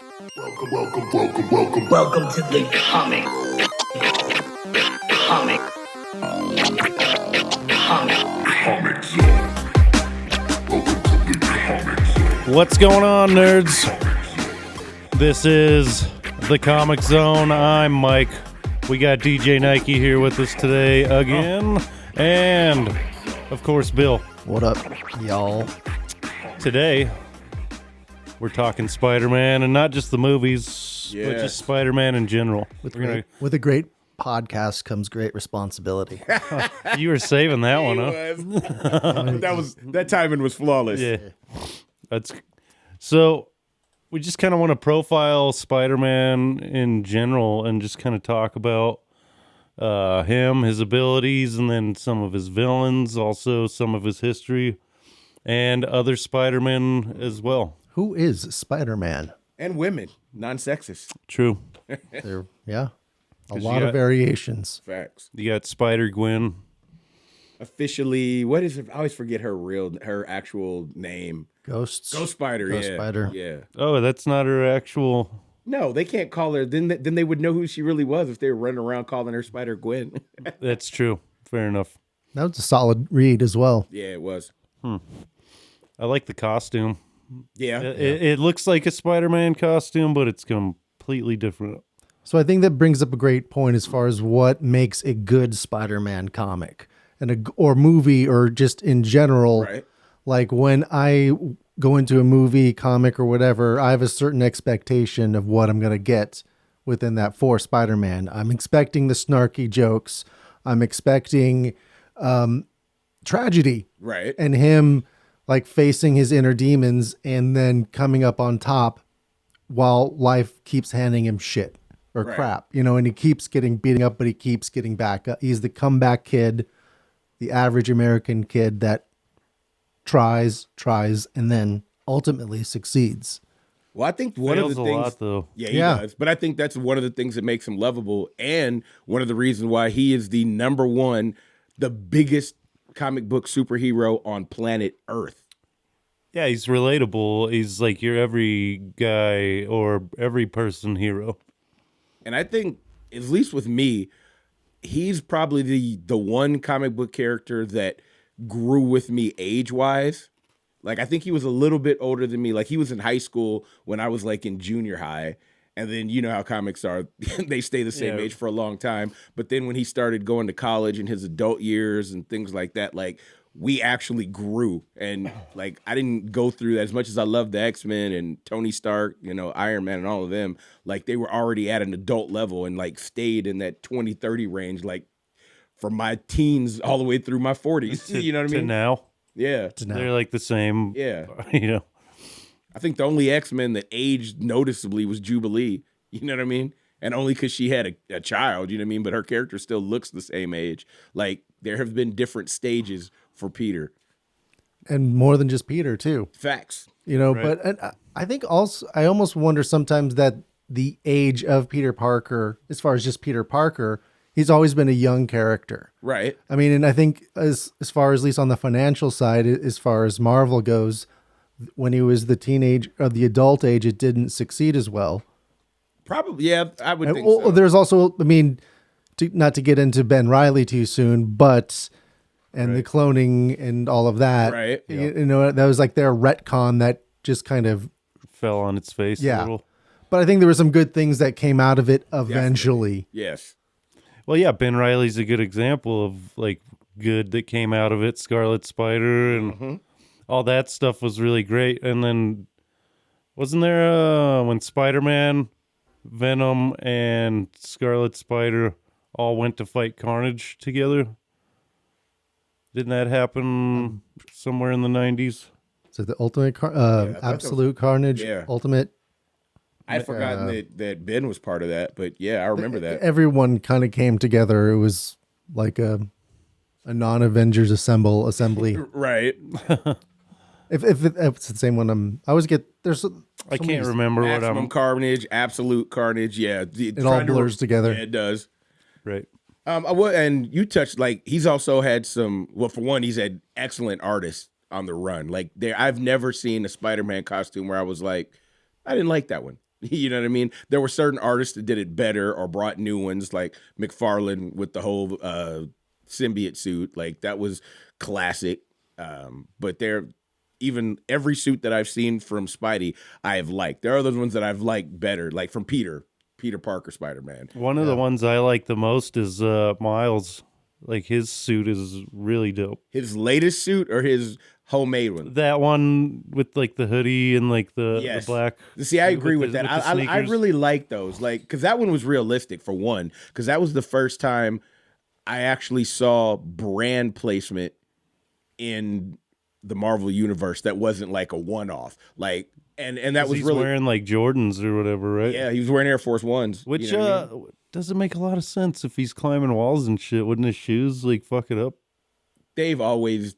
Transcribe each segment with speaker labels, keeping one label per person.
Speaker 1: Welcome to the comic zone. Welcome to the comic zone.
Speaker 2: What's going on, nerds? This is the Comic Zone. I'm Mike. We got DJ Nyke here with us today again. And, of course, Bill.
Speaker 3: What up, y'all?
Speaker 2: Today, we're talking Spider-Man, and not just the movies, but just Spider-Man in general.
Speaker 3: With a great podcast comes great responsibility.
Speaker 2: You were saving that one, huh?
Speaker 4: That timing was flawless.
Speaker 2: Yeah. So we just kind of want to profile Spider-Man in general and just kind of talk about him, his abilities, and then some of his villains, also some of his history, and other Spider-Man as well.
Speaker 3: Who is Spider-Man?
Speaker 4: And women, non-sexist.
Speaker 2: True.
Speaker 3: A lot of variations.
Speaker 4: Facts.
Speaker 2: You got Spider-Gwen.
Speaker 4: Officially, what is it? I always forget her actual name.
Speaker 3: Ghost
Speaker 4: Spider.
Speaker 3: Ghost
Speaker 4: yeah.
Speaker 3: Spider.
Speaker 4: Yeah.
Speaker 2: Oh, that's not her actual...
Speaker 4: No, they can't call her. Then they would know who she really was if they were running around calling her Spider-Gwen.
Speaker 2: That's true. Fair enough.
Speaker 3: That was a solid read as well.
Speaker 4: Yeah, it was.
Speaker 2: I like the costume.
Speaker 4: Yeah.
Speaker 2: It looks like a Spider-Man costume, but it's completely different.
Speaker 3: So I think that brings up a great point as far as what makes a good Spider-Man comic or movie or just in general.
Speaker 4: Right.
Speaker 3: Like when I go into a movie, comic, or whatever, I have a certain expectation of what I'm going to get within that for Spider-Man. I'm expecting the snarky jokes. I'm expecting tragedy.
Speaker 4: Right.
Speaker 3: And him like facing his inner demons and then coming up on top while life keeps handing him shit or crap, and he keeps getting beaten up, but he keeps getting back up. He's the comeback kid, the average American kid that tries, and then ultimately succeeds.
Speaker 4: Well, I think one of the things,
Speaker 2: a lot, though.
Speaker 4: Yeah, he does. But I think that's one of the things that makes him lovable, and one of the reasons why he is the number one, the biggest comic book superhero on planet Earth.
Speaker 2: Yeah, he's relatable. He's like your every guy or every person hero.
Speaker 4: And I think, at least with me, he's probably the one comic book character that grew with me age-wise. Like, I think he was a little bit older than me. Like, he was in high school when I was, like, in junior high. And then you know how comics are. They stay the same age for a long time. But then when he started going to college in his adult years and things like that, like, we actually grew. And, like, I didn't go through that. As much as I loved the X-Men and Tony Stark, Iron Man and all of them, like, they were already at an adult level and, like, stayed in that 20-30 range, like, from my teens all the way through my 40s. You know what I mean?
Speaker 2: To now.
Speaker 4: Yeah.
Speaker 2: They're like the same.
Speaker 4: Yeah.
Speaker 2: I
Speaker 4: think the only X-Men that aged noticeably was Jubilee. You know what I mean? And only because she had a child, you know what I mean? But her character still looks the same age. Like, there have been different stages for Peter.
Speaker 3: And more than just Peter, too.
Speaker 4: Facts.
Speaker 3: But I think also, I almost wonder sometimes that the age of Peter Parker, as far as just Peter Parker, he's always been a young character.
Speaker 4: Right.
Speaker 3: I mean, and I think as far as, at least on the financial side, as far as Marvel goes, when he was the teenage or the adult age, it didn't succeed as well.
Speaker 4: Probably, yeah, I would think so.
Speaker 3: There's also, I mean, not to get into Ben Reilly too soon, but the cloning and all of that.
Speaker 4: Right.
Speaker 3: That was like their retcon that just kind of
Speaker 2: fell on its face a little.
Speaker 3: But I think there were some good things that came out of it eventually.
Speaker 4: Definitely. Yes.
Speaker 2: Well, yeah, Ben Reilly's a good example of like good that came out of it. Scarlet Spider and all that stuff was really great. And then wasn't there when Spider-Man, Venom, and Scarlet Spider all went to fight Carnage together? Didn't that happen somewhere in the 90s?
Speaker 3: So the ultimate, absolute Carnage, ultimate.
Speaker 4: I'd forgotten that Ben was part of that, but yeah, I remember that.
Speaker 3: Everyone kind of came together. It was like a non-Avengers assembly.
Speaker 4: Right.
Speaker 3: If it's the same one, I always get there's.
Speaker 2: I can't remember what
Speaker 4: Maximum Carnage, Absolute Carnage. Yeah,
Speaker 3: it all blurs together.
Speaker 4: Yeah, it does.
Speaker 2: Right.
Speaker 4: And you touched, like, he's also had some. Well, for one, he's had excellent artists on the run. Like, I've never seen a Spider-Man costume where I was like, I didn't like that one. You know what I mean? There were certain artists that did it better or brought new ones, like McFarlane with the whole symbiote suit. Like that was classic. But even every suit that I've seen from Spidey, I have liked. There are those ones that I've liked better, like from Peter Parker, Spider-Man.
Speaker 2: One of the ones I like the most is Miles. Like his suit is really dope.
Speaker 4: His latest suit or his homemade one?
Speaker 2: That one with like the hoodie and like the
Speaker 4: Yes.
Speaker 2: black.
Speaker 4: See, I agree with
Speaker 2: the-
Speaker 4: that.
Speaker 2: with the
Speaker 4: I
Speaker 2: sneakers.
Speaker 4: really like those, like, because that one was realistic for one. Because that was the first time I actually saw brand placement in the Marvel universe that wasn't like a one-off. Like, and that
Speaker 2: 'Cause
Speaker 4: was
Speaker 2: he's
Speaker 4: really
Speaker 2: wearing like Jordans or whatever, right?
Speaker 4: yeah. He was wearing Air Force Ones,
Speaker 2: Which
Speaker 4: you know what I mean?
Speaker 2: doesn't make a lot of sense if he's climbing walls and shit. Wouldn't his shoes like fuck it up?
Speaker 4: They've always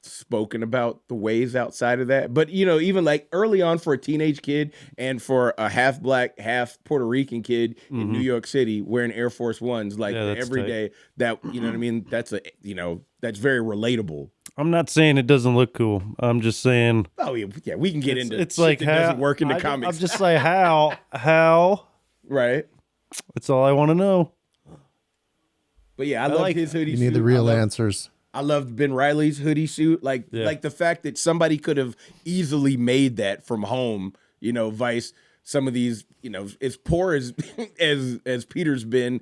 Speaker 4: spoken about the ways outside of that. But, even like early on for a teenage kid and for a half black, half Puerto Rican kid in New York City wearing Air Force Ones, like
Speaker 2: Yeah, that's
Speaker 4: every
Speaker 2: tight.
Speaker 4: day, that, you know what I mean? That's that's very relatable.
Speaker 2: I'm not saying it doesn't look cool. I'm just saying
Speaker 4: Oh yeah, we can get into
Speaker 2: it's
Speaker 4: shit
Speaker 2: like
Speaker 4: that
Speaker 2: how
Speaker 4: doesn't work in the
Speaker 2: I'm
Speaker 4: comics.
Speaker 2: just like how.
Speaker 4: Right.
Speaker 2: That's all I want to know.
Speaker 4: But yeah, I love
Speaker 2: like-
Speaker 4: his hoodie
Speaker 3: You
Speaker 4: suit.
Speaker 3: need the real answers.
Speaker 4: I loved Ben Reilly's hoodie suit. Like the fact that somebody could have easily made that from home, vice some of these, as poor as as Peter's been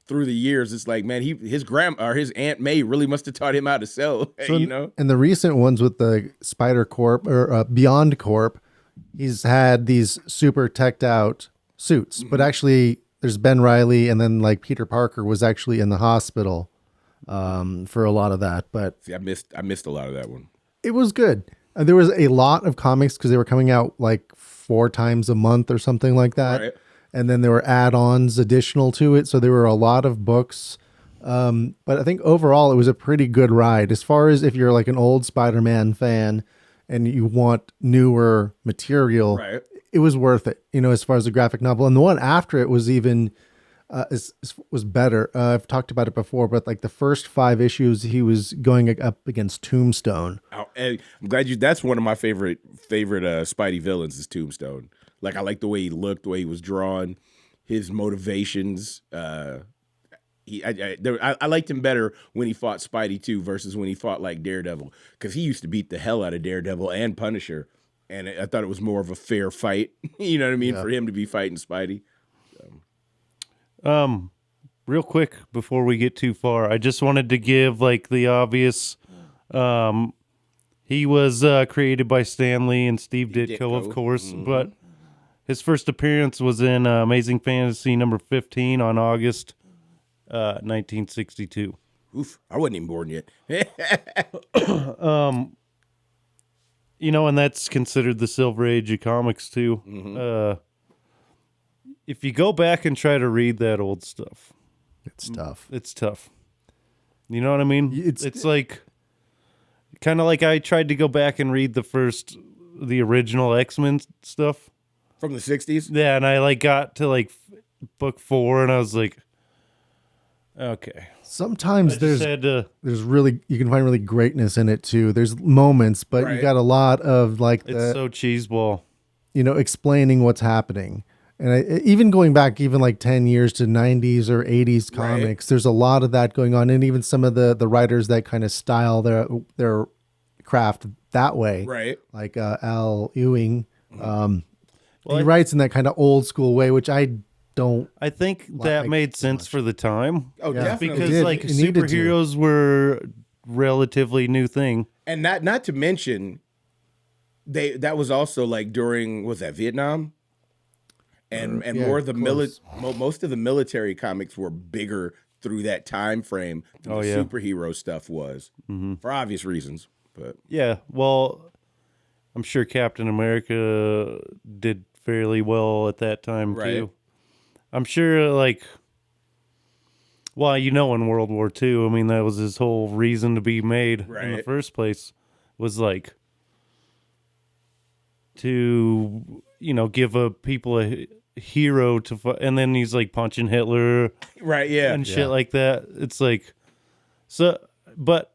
Speaker 4: through the years, it's like, man, his Aunt May really must have taught him how to sew,
Speaker 3: And the recent ones with the Spider Corp or Beyond Corp, he's had these super teched out suits, but actually there's Ben Reilly and then like Peter Parker was actually in the hospital for a lot of that, but
Speaker 4: See, I missed a lot of that one.
Speaker 3: it was good. There was a lot of comics because they were coming out like 4 times a month or something like that.
Speaker 4: Right.
Speaker 3: And then there were add-ons additional to it. So there were a lot of books. But I think overall it was a pretty good ride. As far as if you're like an old Spider-Man fan and you want newer material,
Speaker 4: Right.
Speaker 3: it was worth it, as far as the graphic novel. And the one after it was even was better. I've talked about it before, but like the first 5 issues, he was going up against Tombstone.
Speaker 4: I'm glad that's one of my favorite Spidey villains is Tombstone. Like I like the way he looked, the way he was drawn, his motivations. I liked him better when he fought Spidey too versus when he fought like Daredevil, because he used to beat the hell out of Daredevil and Punisher, and I thought it was more of a fair fight. You know what I mean, for him to be fighting Spidey.
Speaker 2: Real quick before we get too far, I just wanted to give like the obvious. He was created by Stan Lee and Steve Ditko, of course, but his first appearance was in Amazing Fantasy number 15 on August 1962.
Speaker 4: Oof, I wasn't even born yet.
Speaker 2: And that's considered the Silver Age of comics too. If you go back and try to read that old stuff,
Speaker 3: It's tough.
Speaker 2: it's tough. You know what I mean?
Speaker 3: It's-
Speaker 2: like kind of like I tried to go back and read the original X-Men stuff.
Speaker 4: From the 60s?
Speaker 2: Yeah, and I like got to like book 4 and I was like, okay.
Speaker 3: Sometimes
Speaker 2: I just had to,
Speaker 3: there's really, you can find really greatness in it too. There's moments, but you
Speaker 4: Right.
Speaker 3: got a lot of like
Speaker 2: it's so cheeseball.
Speaker 3: explaining what's happening. And even going back even like 10 years to 90s or 80s comics, there's a lot of that going on. And even some of the writers that kind of style their craft that way,
Speaker 4: Right.
Speaker 3: like Al Ewing, he
Speaker 2: I-
Speaker 3: writes in that kind of old school way, which I don't.
Speaker 2: I think that
Speaker 3: Like,
Speaker 2: made sense for the time.
Speaker 4: Oh,
Speaker 3: Yeah.
Speaker 4: definitely.
Speaker 2: Because
Speaker 3: did.
Speaker 2: like
Speaker 3: It needed to.
Speaker 2: superheroes were relatively new thing.
Speaker 4: And not to mention, that was also like during, was that Vietnam? And
Speaker 3: yeah,
Speaker 4: more of the
Speaker 3: close.
Speaker 4: most of the military comics were bigger through that time frame than
Speaker 2: Oh,
Speaker 4: the
Speaker 2: yeah.
Speaker 4: superhero stuff was, for obvious reasons. But
Speaker 2: Yeah, well, I'm sure Captain America did fairly well at that time
Speaker 4: Right.
Speaker 2: too. I'm sure, like, well, in World War II, I mean, that was his whole reason to be made in the
Speaker 4: Right.
Speaker 2: first place, was like to, give people a hero to fight, and then he's like punching Hitler
Speaker 4: right, yeah,
Speaker 2: and shit like that. It's like, so, but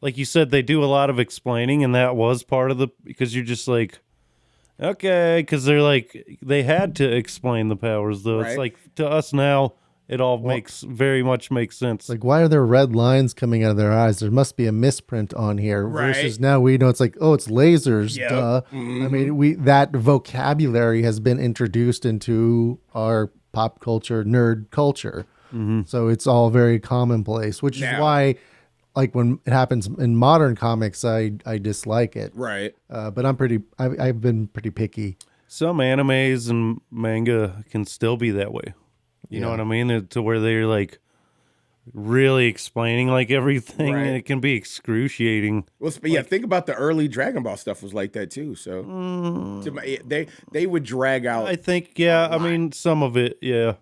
Speaker 2: like you said, they do a lot of explaining, and that was part of because you're just like, Okay, because they're like they had to explain the powers though. It's
Speaker 4: Right.
Speaker 2: like to us now, it all very much makes sense.
Speaker 3: Like, why are there red lines coming out of their eyes? There must be a misprint on here. Versus
Speaker 4: Right.
Speaker 3: now we know it's like, oh, it's lasers.
Speaker 4: Yep.
Speaker 3: Duh. I mean, that vocabulary has been introduced into our pop culture, nerd culture. So it's all very commonplace, which is
Speaker 4: Now-
Speaker 3: why, like, when it happens in modern comics, I dislike it.
Speaker 4: Right.
Speaker 3: But I've been pretty picky.
Speaker 2: Some animes and manga can still be that way. You know what I mean? To where they're like really explaining like everything,
Speaker 4: Right.
Speaker 2: and it can be excruciating.
Speaker 4: Well, think about the early Dragon Ball stuff was like that too. So they would drag out.
Speaker 2: I think, yeah, I mean, some of it, yeah.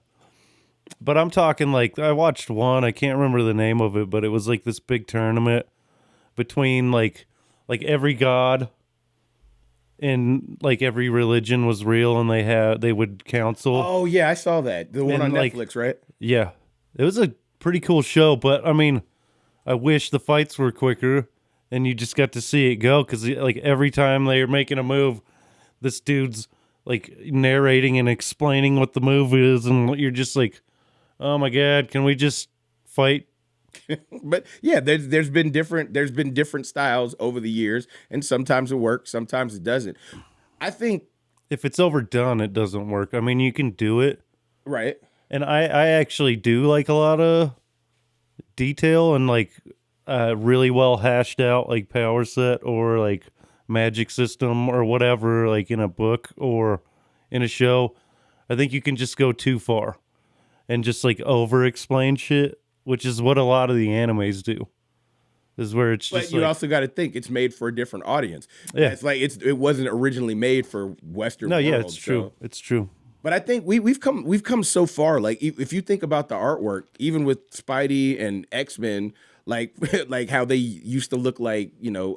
Speaker 2: But I'm talking like, I watched one, I can't remember the name of it, but it was like this big tournament between like every god and like every religion was real, and they would counsel.
Speaker 4: Oh yeah, I saw that. The one
Speaker 2: And,
Speaker 4: on
Speaker 2: like,
Speaker 4: Netflix, right?
Speaker 2: Yeah. It was a pretty cool show, but I mean, I wish the fights were quicker and you just got to see it go, because like every time they were making a move, this dude's like narrating and explaining what the move is, and you're just like, oh my god, can we just fight?
Speaker 4: But yeah, there's been different styles over the years, and sometimes it works, sometimes it doesn't. I think
Speaker 2: If it's overdone, it doesn't work. I mean, you can do it,
Speaker 4: right.
Speaker 2: and I actually do like a lot of detail and like really well hashed out like power set or like magic system or whatever, like in a book or in a show. I think you can just go too far and just like over explain shit, which is what a lot of the animes do. Is where it's
Speaker 4: But
Speaker 2: just
Speaker 4: you
Speaker 2: like,
Speaker 4: also got to think it's made for a different audience.
Speaker 2: Yeah.
Speaker 4: It's like it wasn't originally made for Western.
Speaker 2: no, yeah,
Speaker 4: world,
Speaker 2: it's true.
Speaker 4: so-
Speaker 2: It's true.
Speaker 4: But I think we've come so far. Like if you think about the artwork, even with Spidey and X-Men, like like how they used to look like,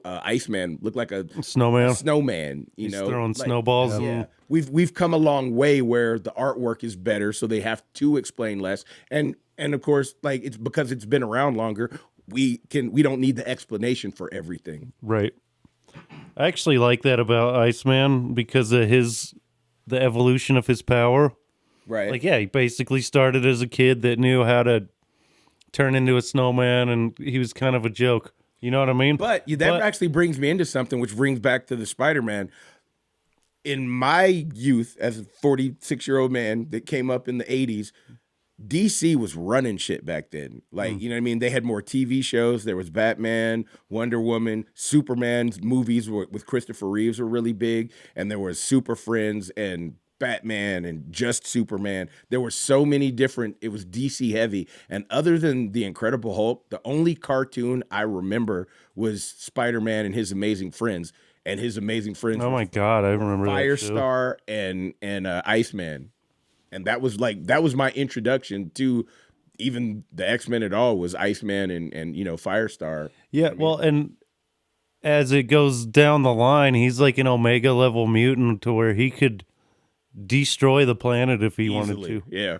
Speaker 4: Iceman looked like a
Speaker 2: Snowman.
Speaker 4: snowman.
Speaker 2: He's
Speaker 4: know,
Speaker 2: throwing
Speaker 4: like,
Speaker 2: snowballs. And,
Speaker 4: Yeah, we've come a long way where the artwork is better, so they have to explain less. And of course, like it's because it's been around longer. We don't need the explanation for everything.
Speaker 2: Right. I actually like that about Iceman because of the evolution of his power.
Speaker 4: Right.
Speaker 2: Like, yeah, he basically started as a kid that knew how to turn into a snowman, and he was kind of a joke. You know what I mean?
Speaker 4: But that actually brings me into something which brings back to the Spider-Man. In my youth, as a 46-year-old man that came up in the 80s, DC was running shit back then. Like, you know what I mean? They had more TV shows. There was Batman, Wonder Woman, Superman's movies with Christopher Reeves were really big. And there was Super Friends and Batman and just Superman. There were so many different, it was DC heavy. And other than the Incredible Hulk, the only cartoon I remember was Spider-Man and His Amazing Friends. And His Amazing Friends
Speaker 2: oh
Speaker 4: were
Speaker 2: my god, I remember that show.
Speaker 4: Firestar and Iceman. And that was my introduction to even the X-Men at all, was Iceman and Firestar.
Speaker 2: Yeah, well, and as it goes down the line, he's like an Omega level mutant to where he could destroy the planet if he wanted
Speaker 4: Easily.
Speaker 2: to.
Speaker 4: Yeah.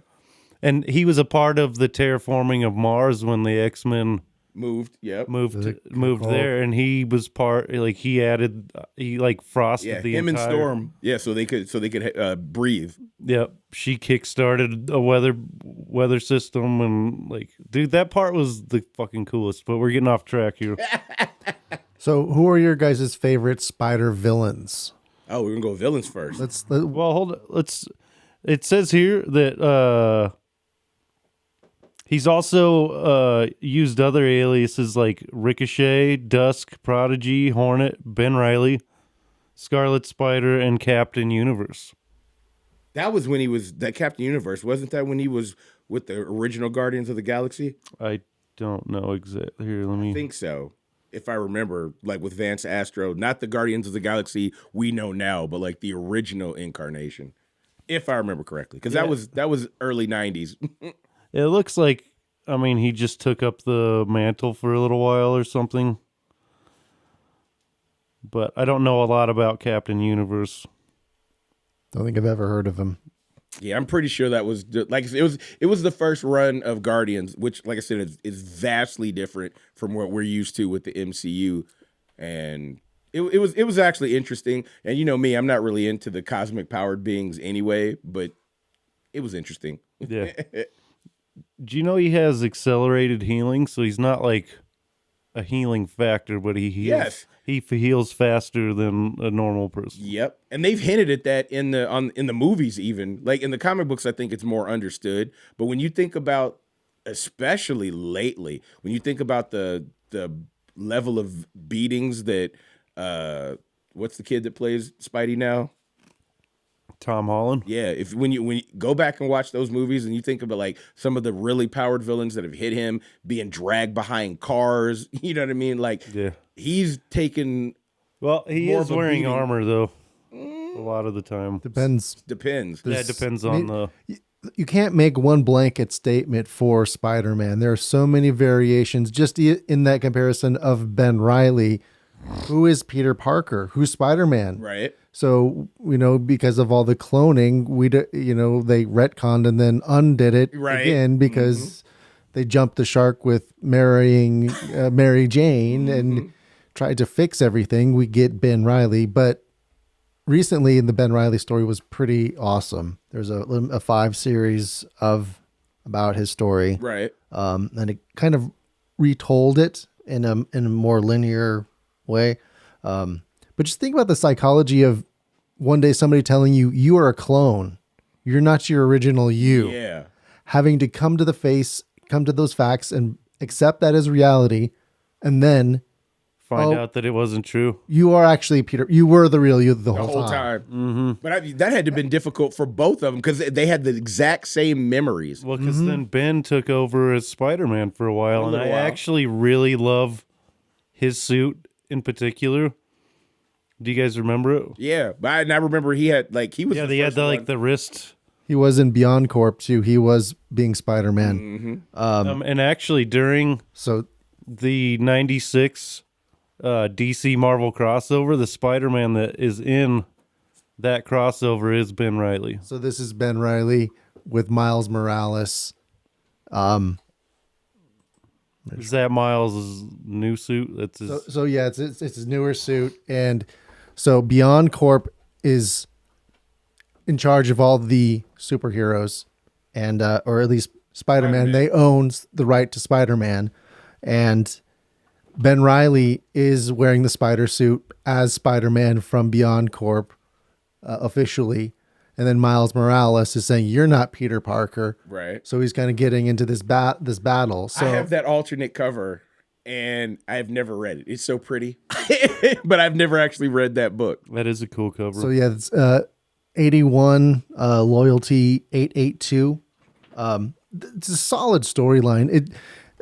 Speaker 2: And he was a part of the terraforming of Mars when the X-Men
Speaker 4: Moved. Yep.
Speaker 2: moved
Speaker 3: cool.
Speaker 2: there, and he was part, like he frosted
Speaker 4: Yeah.
Speaker 2: the
Speaker 4: Him
Speaker 2: entire.
Speaker 4: and Storm. Yeah. So they could breathe.
Speaker 2: Yep, she kickstarted a weather system, and like, dude, that part was the fucking coolest. But we're getting off track here.
Speaker 3: So, who are your guys' favorite Spider villains?
Speaker 4: Oh, we're gonna go villains first.
Speaker 2: Well, hold on. It says here that he's also used other aliases like Ricochet, Dusk, Prodigy, Hornet, Ben Reilly, Scarlet Spider, and Captain Universe.
Speaker 4: That was when he was that Captain Universe, wasn't that when he was with the original Guardians of the Galaxy?
Speaker 2: I don't know exactly. Here, let me.
Speaker 4: I think so. If I remember, like with Vance Astro, not the Guardians of the Galaxy we know now, but like the original incarnation, if I remember correctly, because that was early '90s.
Speaker 2: It looks like, I mean, he just took up the mantle for a little while or something. But I don't know a lot about Captain Universe.
Speaker 3: Don't think I've ever heard of him.
Speaker 4: Yeah, I'm pretty sure that was like it was the first run of Guardians, which, like I said, is vastly different from what we're used to with the MCU. And it was actually interesting. And you know me, I'm not really into the cosmic powered beings anyway, but it was interesting.
Speaker 2: Yeah. Do you know he has accelerated healing? So he's not like a healing factor, but he heals.
Speaker 4: Yes.
Speaker 2: He heals faster than a normal person.
Speaker 4: Yep, and they've hinted at that in the movies, even like in the comic books. I think it's more understood. But when you think about, especially lately, when you think about the level of beatings that what's the kid that plays Spidey now?
Speaker 2: Tom Holland.
Speaker 4: Yeah, when you go back and watch those movies and you think about like some of the really powered villains that have hit him being dragged behind cars, you know what I mean? Like,
Speaker 2: Yeah.
Speaker 4: he's taken.
Speaker 2: Well, he
Speaker 4: More
Speaker 2: is
Speaker 4: of a
Speaker 2: wearing
Speaker 4: beating.
Speaker 2: armor though. A lot of the time.
Speaker 3: Depends.
Speaker 4: Depends.
Speaker 2: Yeah, it depends on the.
Speaker 3: You can't make one blanket statement for Spider-Man. There are so many variations just in that comparison of Ben Reilly. Who is Peter Parker? Who's Spider-Man?
Speaker 4: Right.
Speaker 3: So, because of all the cloning, they retconned and then undid it
Speaker 4: Right.
Speaker 3: again because they jumped the shark with marrying Mary Jane and tried to fix everything. We get Ben Reilly, but recently the Ben Reilly story was pretty awesome. There's a 5 series about his story.
Speaker 4: Right.
Speaker 3: And it kind of retold it in a more linear way. But just think about the psychology of one day somebody telling you are a clone. You're not your original you.
Speaker 4: Yeah.
Speaker 3: Having to come to those facts and accept that as reality. And then
Speaker 2: Find out that it wasn't true.
Speaker 3: you are actually Peter. You were the real you the
Speaker 4: The
Speaker 3: whole
Speaker 4: whole
Speaker 3: time.
Speaker 4: time. But that had to have been difficult for both of them because they had the exact same memories.
Speaker 2: Well, because then Ben took over as Spider-Man for a while, and
Speaker 4: little
Speaker 2: I
Speaker 4: while.
Speaker 2: actually really love his suit in particular. Do you guys remember it?
Speaker 4: Yeah. But I remember he was
Speaker 2: Yeah, they had
Speaker 4: first one.
Speaker 2: the wrist.
Speaker 3: He was in Beyond Corp too. He was being Spider-Man.
Speaker 2: And actually, during
Speaker 3: So
Speaker 2: the 96 DC Marvel crossover, the Spider-Man that is in that crossover is Ben Reilly.
Speaker 3: So this is Ben Reilly with Miles Morales.
Speaker 2: Is that Miles' new suit? That's his.
Speaker 3: So yeah, it's his newer suit, and so Beyond Corp is in charge of all the superheroes, and or at least Spider-Man. They own the right to Spider-Man, and Ben Reilly is wearing the spider suit as Spider-Man from Beyond Corp officially. And then Miles Morales is saying, "You're not Peter Parker."
Speaker 4: Right.
Speaker 3: So he's kind of getting into this battle. So
Speaker 4: I have that alternate cover and I've never read it. It's so pretty. But I've never actually read that book.
Speaker 2: That is a cool cover.
Speaker 3: So yeah, it's 81 loyalty 882. It's a solid storyline.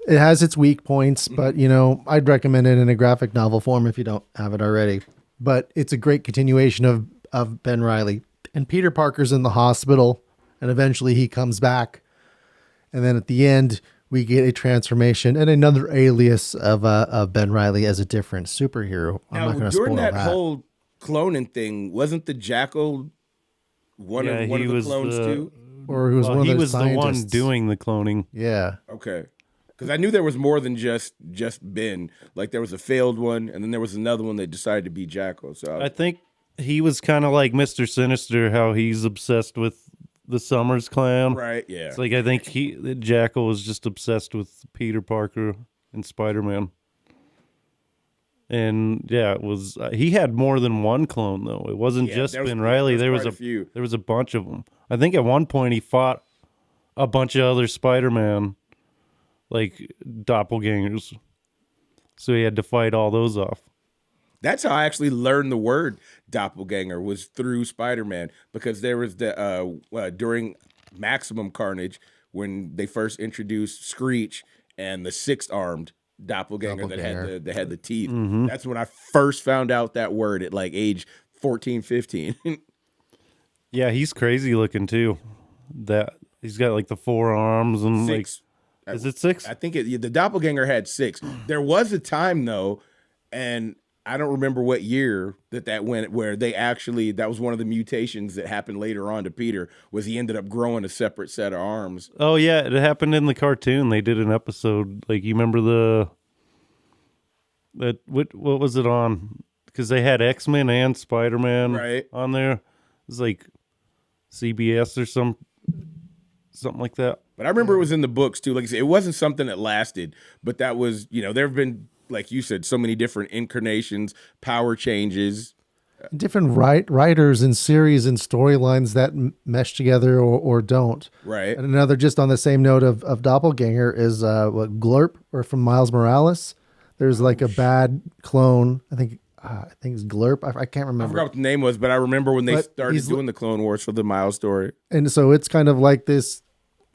Speaker 3: It has its weak points, but I'd recommend it in a graphic novel form if you don't have it already. But it's a great continuation of Ben Reilly. And Peter Parker's in the hospital, and eventually he comes back. And then at the end, we get a transformation and another alias of Ben Reilly as a different superhero. I'm
Speaker 4: Now,
Speaker 3: not going to spoil
Speaker 4: during
Speaker 3: that.
Speaker 4: that whole cloning thing, wasn't the Jackal one of
Speaker 2: he
Speaker 4: the
Speaker 2: was
Speaker 4: clones too?
Speaker 3: Or he was one of
Speaker 2: he
Speaker 3: the
Speaker 2: was the one
Speaker 3: scientists.
Speaker 2: doing the cloning.
Speaker 3: Yeah.
Speaker 4: Okay. Because I knew there was more than just Ben. Like there was a failed one, and then there was another one that decided to be Jackal. So
Speaker 2: I think he was kind of like Mr. Sinister, how he's obsessed with the Summers clan.
Speaker 4: right, yeah.
Speaker 2: It's like I think Jackal was just obsessed with Peter Parker and Spider-Man. And yeah, it was he had more than one clone though. It wasn't
Speaker 4: Yeah,
Speaker 2: just
Speaker 4: there was-
Speaker 2: Ben Reilly.
Speaker 4: there
Speaker 2: There
Speaker 4: was
Speaker 2: was
Speaker 4: quite a few.
Speaker 2: There was a bunch of them. I think at one point he fought a bunch of other Spider-Man, like doppelgangers. So he had to fight all those off.
Speaker 4: That's how I actually learned the word doppelganger was through Spider-Man because there was the during Maximum Carnage when they first introduced Screech and the six-armed doppelganger. that had the teeth. That's when I first found out that word at like age 14, 15.
Speaker 2: Yeah, he's crazy looking too. That he's got like the four arms and
Speaker 4: Six.
Speaker 2: like is it 6?
Speaker 4: I think the doppelganger had 6. There was a time though, and I don't remember what year that went where they actually that was one of the mutations that happened later on to Peter was he ended up growing a separate set of arms.
Speaker 2: Oh yeah, it happened in the cartoon. They did an episode. Like you remember what was it on? because they had X-Men and Spider-Man
Speaker 4: Right.
Speaker 2: on there. It was like CBS or something like that.
Speaker 4: But I remember it was in the books too. Like I said, it wasn't something that lasted, but that was, there have been, like you said, so many different incarnations, power changes.
Speaker 3: Different writers and series and storylines that mesh together or don't.
Speaker 4: Right.
Speaker 3: And another, just on the same note of Doppelganger, is what Glurp, or from Miles Morales. There's like a bad clone. I think it's Glurp. I can't
Speaker 4: I
Speaker 3: remember.
Speaker 4: forgot what the name was, but I remember when they
Speaker 3: But
Speaker 4: started
Speaker 3: he's-
Speaker 4: doing the Clone Wars for the Miles story.
Speaker 3: And so it's kind of like this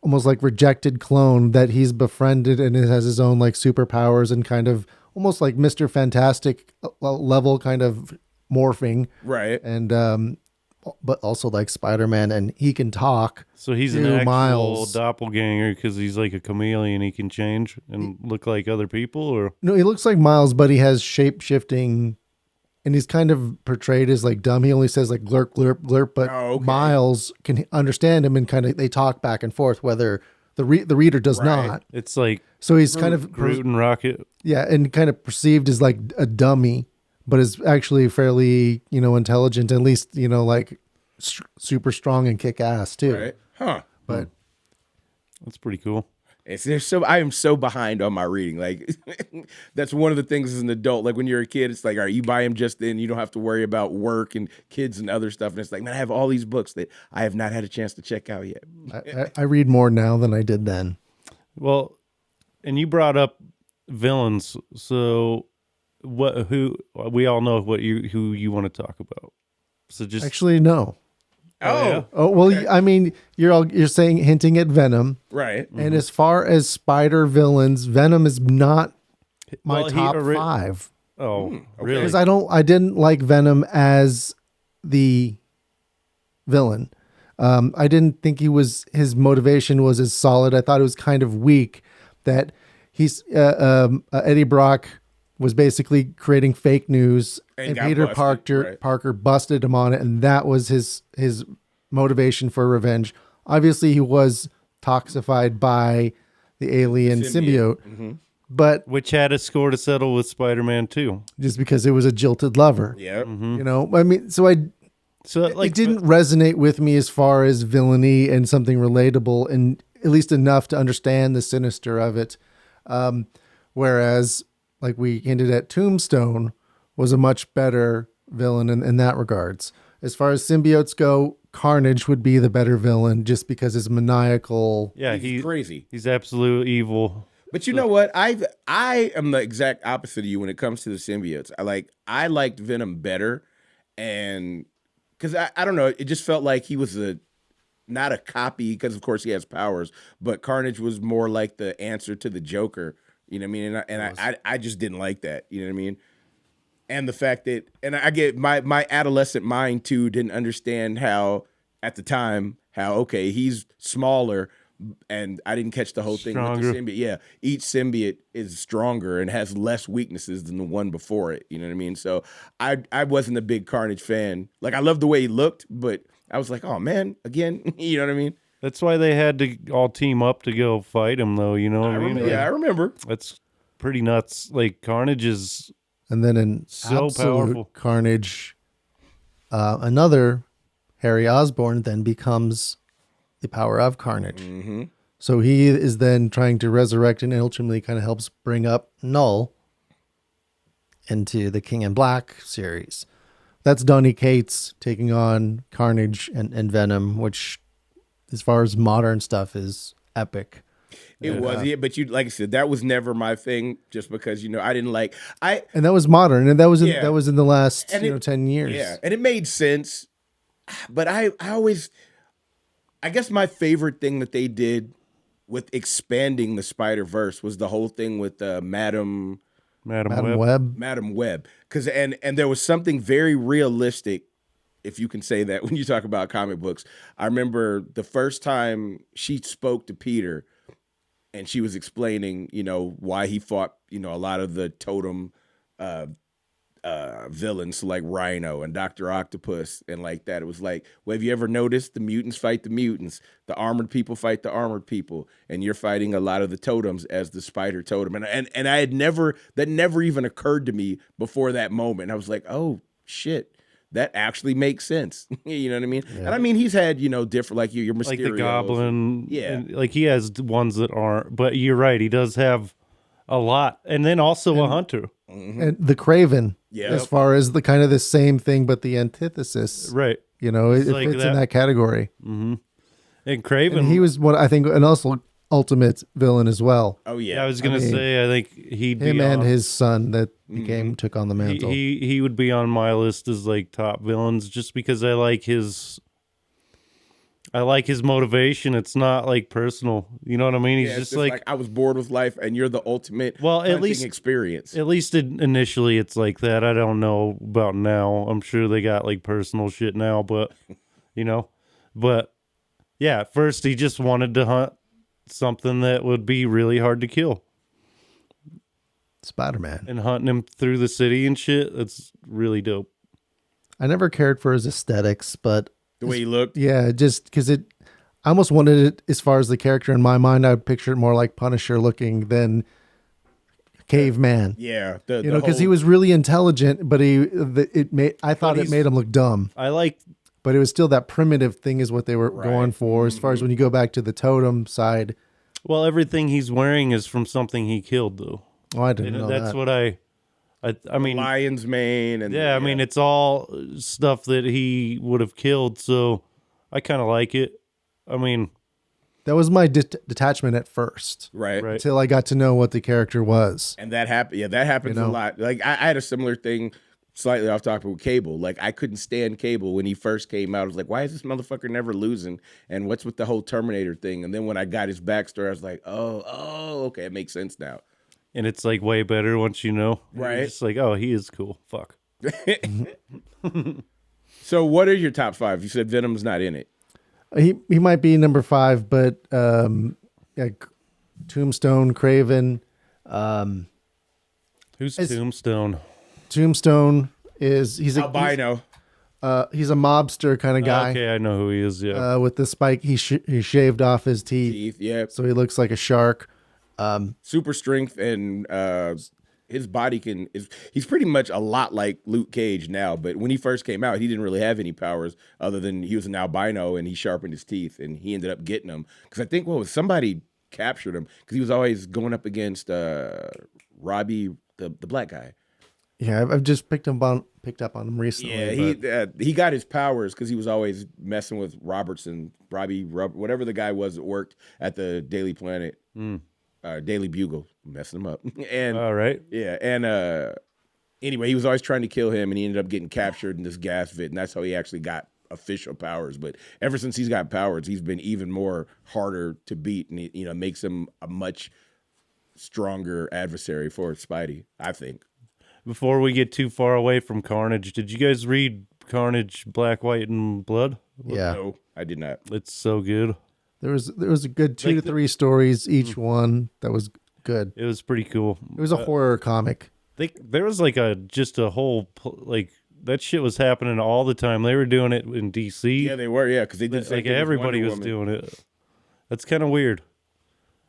Speaker 3: almost like rejected clone that he's befriended, and it has his own like superpowers and kind of almost like Mr. Fantastic level kind of morphing.
Speaker 4: Right.
Speaker 3: And but also like Spider-Man, and he can talk.
Speaker 2: So he's an
Speaker 3: to
Speaker 2: actual
Speaker 3: Miles.
Speaker 2: doppelganger because he's like a chameleon. He can change and look like other people, or
Speaker 3: No, he looks like Miles, but he has shape shifting, and he's kind of portrayed as like dumb. He only says like glurp, glurp, glurp, but
Speaker 4: Oh, okay.
Speaker 3: Miles can understand him, and kind of they talk back and forth, whether the reader does
Speaker 4: Right.
Speaker 3: not.
Speaker 2: it's like
Speaker 3: So he's kind of
Speaker 2: Groot and Rocket.
Speaker 3: yeah, and kind of perceived as like a dummy, but is actually fairly intelligent, at least like super strong and kick ass too.
Speaker 4: Right. Huh.
Speaker 3: But
Speaker 2: That's pretty cool.
Speaker 4: I am so behind on my reading. Like that's one of the things as an adult. Like when you're a kid, it's like, all right, you buy them just then. You don't have to worry about work and kids and other stuff. And it's like, man, I have all these books that I have not had a chance to check out yet.
Speaker 3: I read more now than I did then.
Speaker 2: Well, and you brought up villains, so who we all know who you want to talk about. So just
Speaker 3: Actually, no.
Speaker 2: yeah.
Speaker 3: Oh well, I mean, you're saying hinting at Venom,
Speaker 4: Right.
Speaker 3: and as far as spider villains, Venom is not my
Speaker 2: Well, he
Speaker 3: top
Speaker 2: ori-
Speaker 3: 5
Speaker 2: Oh, really?
Speaker 3: because I didn't like Venom as the villain. I didn't think his motivation was as solid. I thought it was kind of weak. That he's Eddie Brock was basically creating fake news,
Speaker 4: And
Speaker 3: and
Speaker 4: got
Speaker 3: Peter
Speaker 4: busted, right.
Speaker 3: Parker busted him on it, and that was his motivation for revenge. Obviously, he was toxified by the alien symbiote, but
Speaker 2: Which had a score to settle with Spider-Man 2.
Speaker 3: just because it was a jilted lover,
Speaker 4: Yeah.
Speaker 3: I mean, so
Speaker 2: So like
Speaker 3: it didn't resonate with me as far as villainy and something relatable, and at least enough to understand the sinister of it. Whereas, like we hinted at, Tombstone was a much better villain in that regards. As far as symbiotes go, Carnage would be the better villain just because his maniacal.
Speaker 2: yeah,
Speaker 4: He's crazy.
Speaker 2: He's absolute evil.
Speaker 4: But you know what? I am the exact opposite of you when it comes to the symbiotes. I liked Venom better, and because I don't know, it just felt like he was not a copy, because of course he has powers, but Carnage was more like the answer to the Joker. You know what I mean? And I just didn't like that. You know what I mean? And the fact that, and I get my adolescent mind too didn't understand how at the time okay, he's smaller, and I didn't catch the whole thing with
Speaker 2: Stronger.
Speaker 4: the symbiote. Yeah, each symbiote is stronger and has less weaknesses than the one before it. You know what I mean? So I wasn't a big Carnage fan. Like I loved the way he looked, but I was like, oh man, again, you know what I mean?
Speaker 2: That's why they had to all team up to go fight him, though. You know what I mean?
Speaker 4: Yeah, I remember.
Speaker 2: That's pretty nuts. Like Carnage is
Speaker 3: And then in
Speaker 2: So
Speaker 3: absolute
Speaker 2: powerful.
Speaker 3: Carnage, another Harry Osborn then becomes the power of Carnage.
Speaker 4: Mm-hmm.
Speaker 3: So he is then trying to resurrect and ultimately kind of helps bring up Null into the King in Black series. That's Donny Cates taking on Carnage and Venom, which, as far as modern stuff, is epic.
Speaker 4: It was, yeah, but like I said, that was never my thing. Just because I didn't like
Speaker 3: And that was modern, and that was
Speaker 4: Yeah.
Speaker 3: in the last
Speaker 4: And
Speaker 3: 10 years.
Speaker 4: Yeah, and it made sense. But I always, I guess my favorite thing that they did with expanding the Spider-Verse was the whole thing with Madam
Speaker 2: Madam Web.
Speaker 3: Web.
Speaker 4: Because and there was something very realistic, if you can say that, when you talk about comic books. I remember the first time she spoke to Peter, and she was explaining, why he fought, a lot of the totem villains like Rhino and Dr. Octopus and like that. It was like, well, have you ever noticed the mutants fight the mutants, the armored people fight the armored people, and you're fighting a lot of the totems as the spider totem. And I had that never even occurred to me before that moment. I was like, oh shit. That actually makes sense. You know what I mean? Yeah. And I mean, he's had, different, like your Mysterios.
Speaker 2: Like the Goblin.
Speaker 4: Yeah.
Speaker 2: And, like he has ones that aren't, but you're right. He does have a lot. And then also a hunter.
Speaker 3: And the Craven, as far as the kind of the same thing, but the antithesis.
Speaker 2: Right.
Speaker 3: It
Speaker 2: like
Speaker 3: fits in that category.
Speaker 2: Mm-hmm. And Craven.
Speaker 3: And he was what I think, and also ultimate villain as well.
Speaker 4: Oh yeah,
Speaker 2: I was gonna say I think he'd
Speaker 3: him
Speaker 2: be
Speaker 3: and his son that took on the mantle.
Speaker 2: He would be on my list as like top villains just because I like his motivation. It's not like personal. You know what I mean? He's just like
Speaker 4: I was bored with life, and you're the ultimate.
Speaker 2: At least
Speaker 4: experience.
Speaker 2: At least initially, it's like that. I don't know about now. I'm sure they got like personal shit now, but but yeah. At first, he just wanted to hunt something that would be really hard to kill.
Speaker 3: Spider-Man.
Speaker 2: And hunting him through the city and shit. That's really dope.
Speaker 3: I never cared for his aesthetics, but
Speaker 4: the way he looked.
Speaker 3: Yeah, just because I almost wanted it as far as the character in my mind. I would picture it more like Punisher looking than Caveman.
Speaker 4: Yeah.
Speaker 3: Because he was really intelligent, but I thought it made him look dumb. But it was still that primitive thing is what they were going for as far as when you go back to the totem side.
Speaker 2: Well, everything he's wearing is from something he killed, though.
Speaker 3: Oh, I didn't know
Speaker 2: that's
Speaker 3: that.
Speaker 2: what I mean,
Speaker 4: lion's mane. And
Speaker 2: I mean, it's all stuff that he would have killed, so I kind of like it. I mean...
Speaker 3: That was my detachment at first.
Speaker 4: Right.
Speaker 3: Until I got to know what the character was.
Speaker 4: And that happened. Yeah, that happens a lot. Like, I had a similar thing slightly off topic with Cable. Like, I couldn't stand Cable when he first came out. I was like, why is this motherfucker never losing? And what's with the whole Terminator thing? And then when I got his backstory, I was like, oh, okay, it makes sense now.
Speaker 2: And it's like way better once you know.
Speaker 4: Right.
Speaker 2: It's like, oh, he is cool. Fuck.
Speaker 4: So what are your top 5? You said Venom's not in it.
Speaker 3: He might be number 5, but Tombstone, Craven.
Speaker 2: Who's Tombstone?
Speaker 3: Tombstone he's
Speaker 4: albino.
Speaker 3: He's a mobster kind of guy.
Speaker 2: Okay, I know who he is. Yeah.
Speaker 3: With the spike, he shaved off his teeth.
Speaker 4: Yeah.
Speaker 3: So he looks like a shark.
Speaker 4: Super strength and his body he's pretty much a lot like Luke Cage now, but when he first came out, he didn't really have any powers other than he was an albino and he sharpened his teeth and he ended up getting them. Because I think somebody captured him because he was always going up against Robbie, the black guy.
Speaker 3: Yeah, I've just picked up on him recently.
Speaker 4: Yeah, he got his powers because he was always messing with Robertson, whatever the guy was that worked at the Daily Planet. Daily Bugle, messing him up. And
Speaker 2: all right.
Speaker 4: Yeah. And anyway, he was always trying to kill him and he ended up getting captured in this gas vid. And that's how he actually got official powers. But ever since he's got powers, he's been even more harder to beat. And it, makes him a much stronger adversary for Spidey, I think.
Speaker 2: Before we get too far away from Carnage, did you guys read Carnage Black, White, and Blood?
Speaker 3: Yeah.
Speaker 4: No, I did not.
Speaker 2: It's so good.
Speaker 3: There was a good 2 to 3 stories each one that was good.
Speaker 2: It was pretty cool.
Speaker 3: It was a horror comic.
Speaker 2: There was like just a whole like that shit was happening all the time. They were doing it in DC.
Speaker 4: Yeah, they were. Yeah, because they did
Speaker 2: like everybody was doing it. That's kind of weird.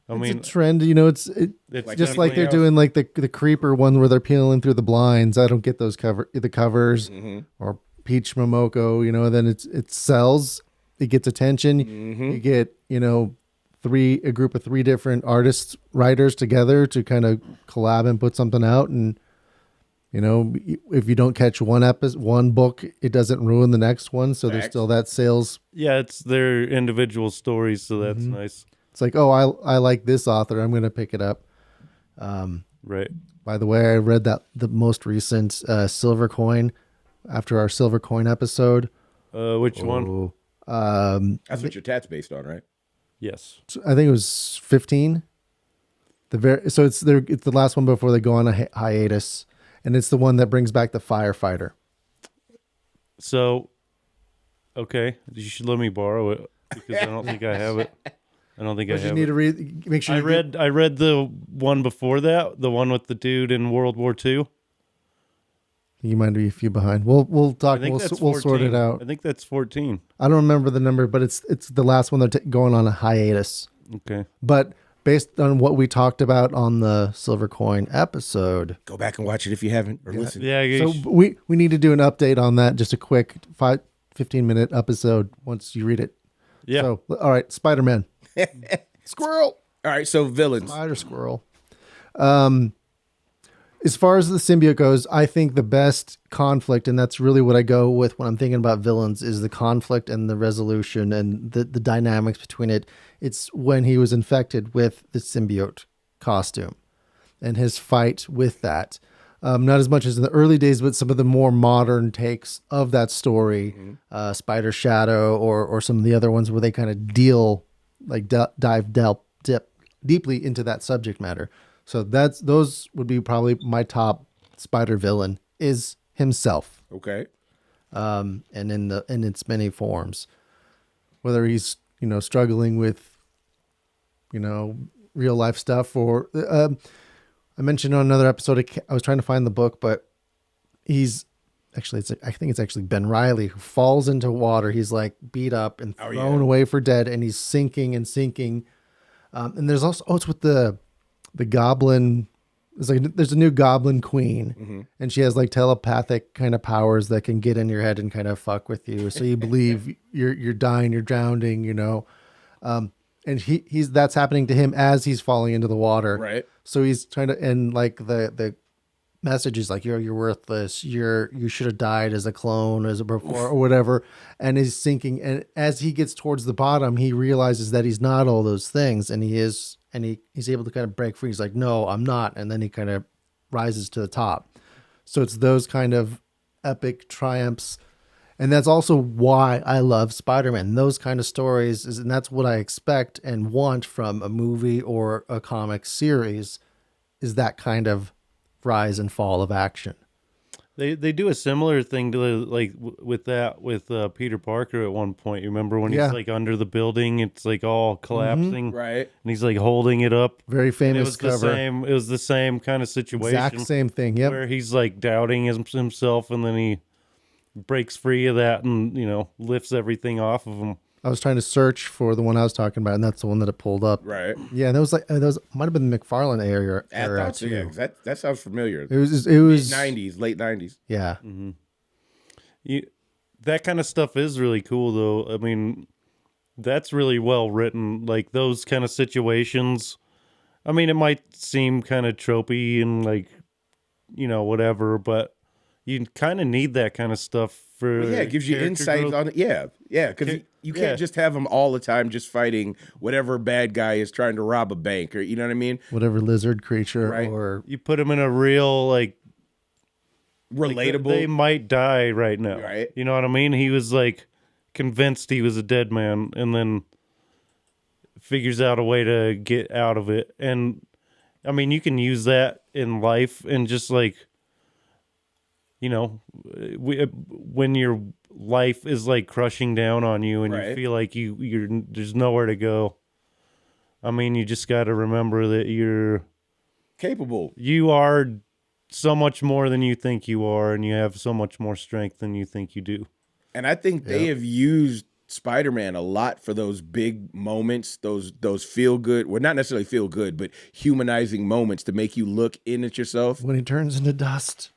Speaker 3: It's a trend, it's like just like they're doing like the Creeper one where they're peeling through the blinds. I don't get those covers or Peach Momoko, then it sells. It gets attention. You get, a group of 3 different artists, writers together to kind of collab and put something out. And, if you don't catch one book, it doesn't ruin the next one. So there's still that sales.
Speaker 2: Yeah, it's their individual stories. So that's nice.
Speaker 3: It's like, oh, I like this author. I'm going to pick it up.
Speaker 2: Right.
Speaker 3: By the way, I read the most recent Silver Coin after our Silver Coin episode.
Speaker 2: Which one?
Speaker 4: That's what your tat's based on, right?
Speaker 2: Yes.
Speaker 3: I think it was 15. So it's the last one before they go on a hiatus, and it's the one that brings back the firefighter.
Speaker 2: So, okay, you should let me borrow it because I don't think I have it. I don't think I have
Speaker 3: you need
Speaker 2: it.
Speaker 3: to read. Make sure
Speaker 2: I read the one before that, the one with the dude in World War II.
Speaker 3: You might be a few behind. We'll talk.
Speaker 2: I think
Speaker 3: We'll
Speaker 2: that's
Speaker 3: we'll sort it
Speaker 2: 14.
Speaker 3: out.
Speaker 2: I think that's 14.
Speaker 3: I don't remember the number, but it's the last one they're going on a hiatus.
Speaker 2: Okay.
Speaker 3: But based on what we talked about on the Silver Coin episode,
Speaker 4: Go back and watch it if you haven't, or listen.
Speaker 2: Yeah.
Speaker 3: so we need to do an update on that. Just a quick 15-minute episode once you read it.
Speaker 2: Yeah.
Speaker 3: So all right, Spider-Man, squirrel,
Speaker 4: All right, so villains.
Speaker 3: spider squirrel. As far as the symbiote goes, I think the best conflict, and that's really what I go with when I'm thinking about villains, is the conflict and the resolution and the dynamics between it. It's when he was infected with the symbiote costume and his fight with that. Not as much as in the early days, but some of the more modern takes of that story, Spider Shadow or some of the other ones where they kind of deal, like dive deeply into that subject matter. So those would be probably my top spider villain is himself,
Speaker 4: Okay.
Speaker 3: and in its many forms, whether he's struggling with real life stuff or I mentioned on another episode I was trying to find the book, but he's actually I think it's actually Ben Reilly who falls into water. He's like beat up and thrown away for dead, and he's sinking and sinking. And there's also it's with the goblin. It's like there's a new goblin queen, and she has like telepathic kind of powers that can get in your head and kind of fuck with you. So you believe you're dying, you're drowning, and he's that's happening to him as he's falling into the water.
Speaker 4: Right.
Speaker 3: So he's trying to, and like the message is like you're worthless. You should have died as a clone as a before or whatever. And he's sinking, and as he gets towards the bottom, he realizes that he's not all those things, and he's able to kind of break free. He's like, no, I'm not. And then he kind of rises to the top. So it's those kind of epic triumphs. And that's also why I love Spider-Man. Those kind of stories, and that's what I expect and want from a movie or a comic series, is that kind of rise and fall of action.
Speaker 2: They do a similar thing to with Peter Parker at one point. You remember when he's like under the building, it's like all collapsing,
Speaker 4: Right.
Speaker 2: and he's like holding it up.
Speaker 3: Very
Speaker 2: And
Speaker 3: famous cover.
Speaker 2: It was the same kind of situation.
Speaker 3: Exact same thing. Yep.
Speaker 2: Where he's like doubting himself, and then he breaks free of that, and lifts everything off of him.
Speaker 3: I was trying to search for the one I was talking about, and that's the one that it pulled up.
Speaker 4: Right.
Speaker 3: Yeah, and that might have been the McFarlane era
Speaker 4: I thought so,
Speaker 3: too.
Speaker 4: yeah, 'cause that sounds familiar.
Speaker 3: It was
Speaker 4: 90s, late 90s.
Speaker 3: Yeah.
Speaker 2: That kind of stuff is really cool, though. I mean, that's really well written. Like those kind of situations. I mean, it might seem kind of tropey and like, whatever, but you kind of need that kind of stuff for.
Speaker 4: Well, yeah, it gives you
Speaker 2: character
Speaker 4: insight
Speaker 2: growth.
Speaker 4: on it. Yeah, because you can't just have them all the time just fighting whatever bad guy is trying to rob a bank, or you know what I mean?
Speaker 3: Whatever lizard creature
Speaker 4: Right.
Speaker 3: or
Speaker 2: You put them in a real
Speaker 4: Relatable.
Speaker 2: They might die right now.
Speaker 4: Right.
Speaker 2: You know what I mean? He was like convinced he was a dead man, and then figures out a way to get out of it. And I mean, you can use that in life, and just like, when your life is like crushing down on you, and
Speaker 4: Right.
Speaker 2: you feel like you're there's nowhere to go. I mean, you just got to remember that
Speaker 4: Capable.
Speaker 2: you are so much more than you think you are, and you have so much more strength than you think you do.
Speaker 4: And I think they have used Spider-Man a lot for those big moments, those feel good, well, not necessarily feel good, but humanizing moments to make you look in at yourself.
Speaker 3: when he turns into dust.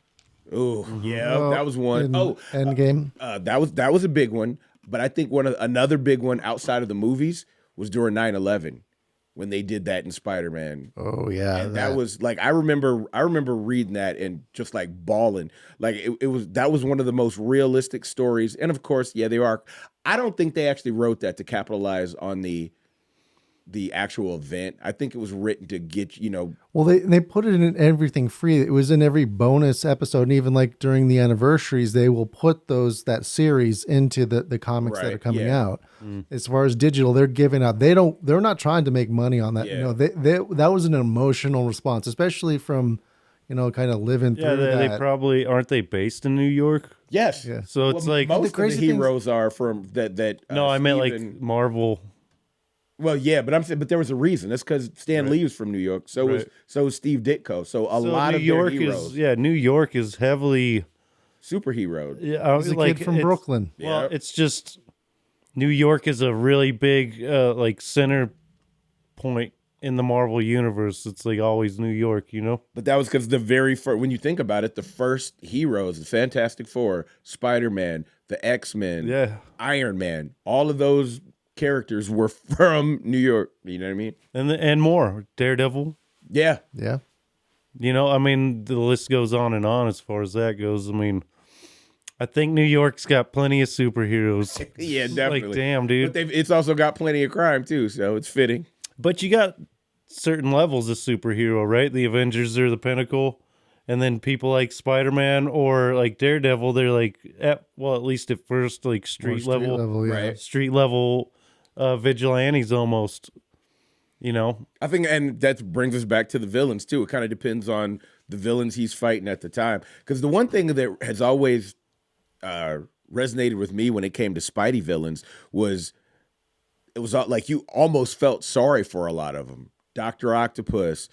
Speaker 4: Oh, yeah, that was one.
Speaker 3: In
Speaker 4: Oh,
Speaker 3: Endgame.
Speaker 4: that was a big one. But I think another big one outside of the movies was during 9/11 when they did that in Spider-Man.
Speaker 3: Oh yeah,
Speaker 4: And that was like I remember reading that and just like bawling. Like that was one of the most realistic stories. And of course, yeah, they are. I don't think they actually wrote that to capitalize on the actual event. I think it was written to get,
Speaker 3: Well, they put it in everything free. It was in every bonus episode, and even like during the anniversaries, they will put that series into the comics that
Speaker 4: Right,
Speaker 3: are coming
Speaker 4: yeah.
Speaker 3: out. As far as digital, they're giving out. They're not trying to make money on that.
Speaker 4: Yeah.
Speaker 3: That was an emotional response, especially from kind of living
Speaker 2: Yeah,
Speaker 3: through
Speaker 2: they
Speaker 3: that.
Speaker 2: probably aren't they based in New York?
Speaker 4: yes.
Speaker 3: Yeah.
Speaker 2: So it's like
Speaker 4: most of the
Speaker 3: crazy things-
Speaker 4: heroes are from that.
Speaker 2: no, I meant like
Speaker 4: Steven-
Speaker 2: Marvel.
Speaker 4: Well, yeah, but I'm saying, but there was a reason. That's because Stan Lee was from New York. So was Steve Ditko. So a lot
Speaker 2: New
Speaker 4: of
Speaker 2: York
Speaker 4: their heroes.
Speaker 2: New York is heavily
Speaker 4: superhero.
Speaker 2: Yeah,
Speaker 3: He's a
Speaker 2: like,
Speaker 3: kid from
Speaker 2: it's-
Speaker 3: Brooklyn.
Speaker 2: Well,
Speaker 4: Yep.
Speaker 2: it's just New York is a really big like center point in the Marvel universe. It's like always New York, you know?
Speaker 4: But that was because the very first, when you think about it, the first heroes, the Fantastic Four, Spider-Man, the X-Men,
Speaker 2: Yeah.
Speaker 4: Iron Man, all of those characters were from New York. You know what I mean?
Speaker 2: And more. Daredevil.
Speaker 4: Yeah.
Speaker 3: Yeah.
Speaker 2: You know, I mean, the list goes on and on as far as that goes. I mean, I think New York's got plenty of superheroes.
Speaker 4: Yeah, definitely.
Speaker 2: Like, damn, dude.
Speaker 4: But it's also got plenty of crime too, so it's fitting.
Speaker 2: But you got certain levels of superhero, right? The Avengers are the pinnacle. And then people like Spider-Man or like Daredevil, they're like, at least at first, like street level,
Speaker 3: yeah.
Speaker 4: Right.
Speaker 2: street level vigilantes almost, you know?
Speaker 4: I think, and that brings us back to the villains too. It kind of depends on the villains he's fighting at the time. Because the one thing that has always resonated with me when it came to Spidey villains was it was like you almost felt sorry for a lot of them. Dr. Octopus,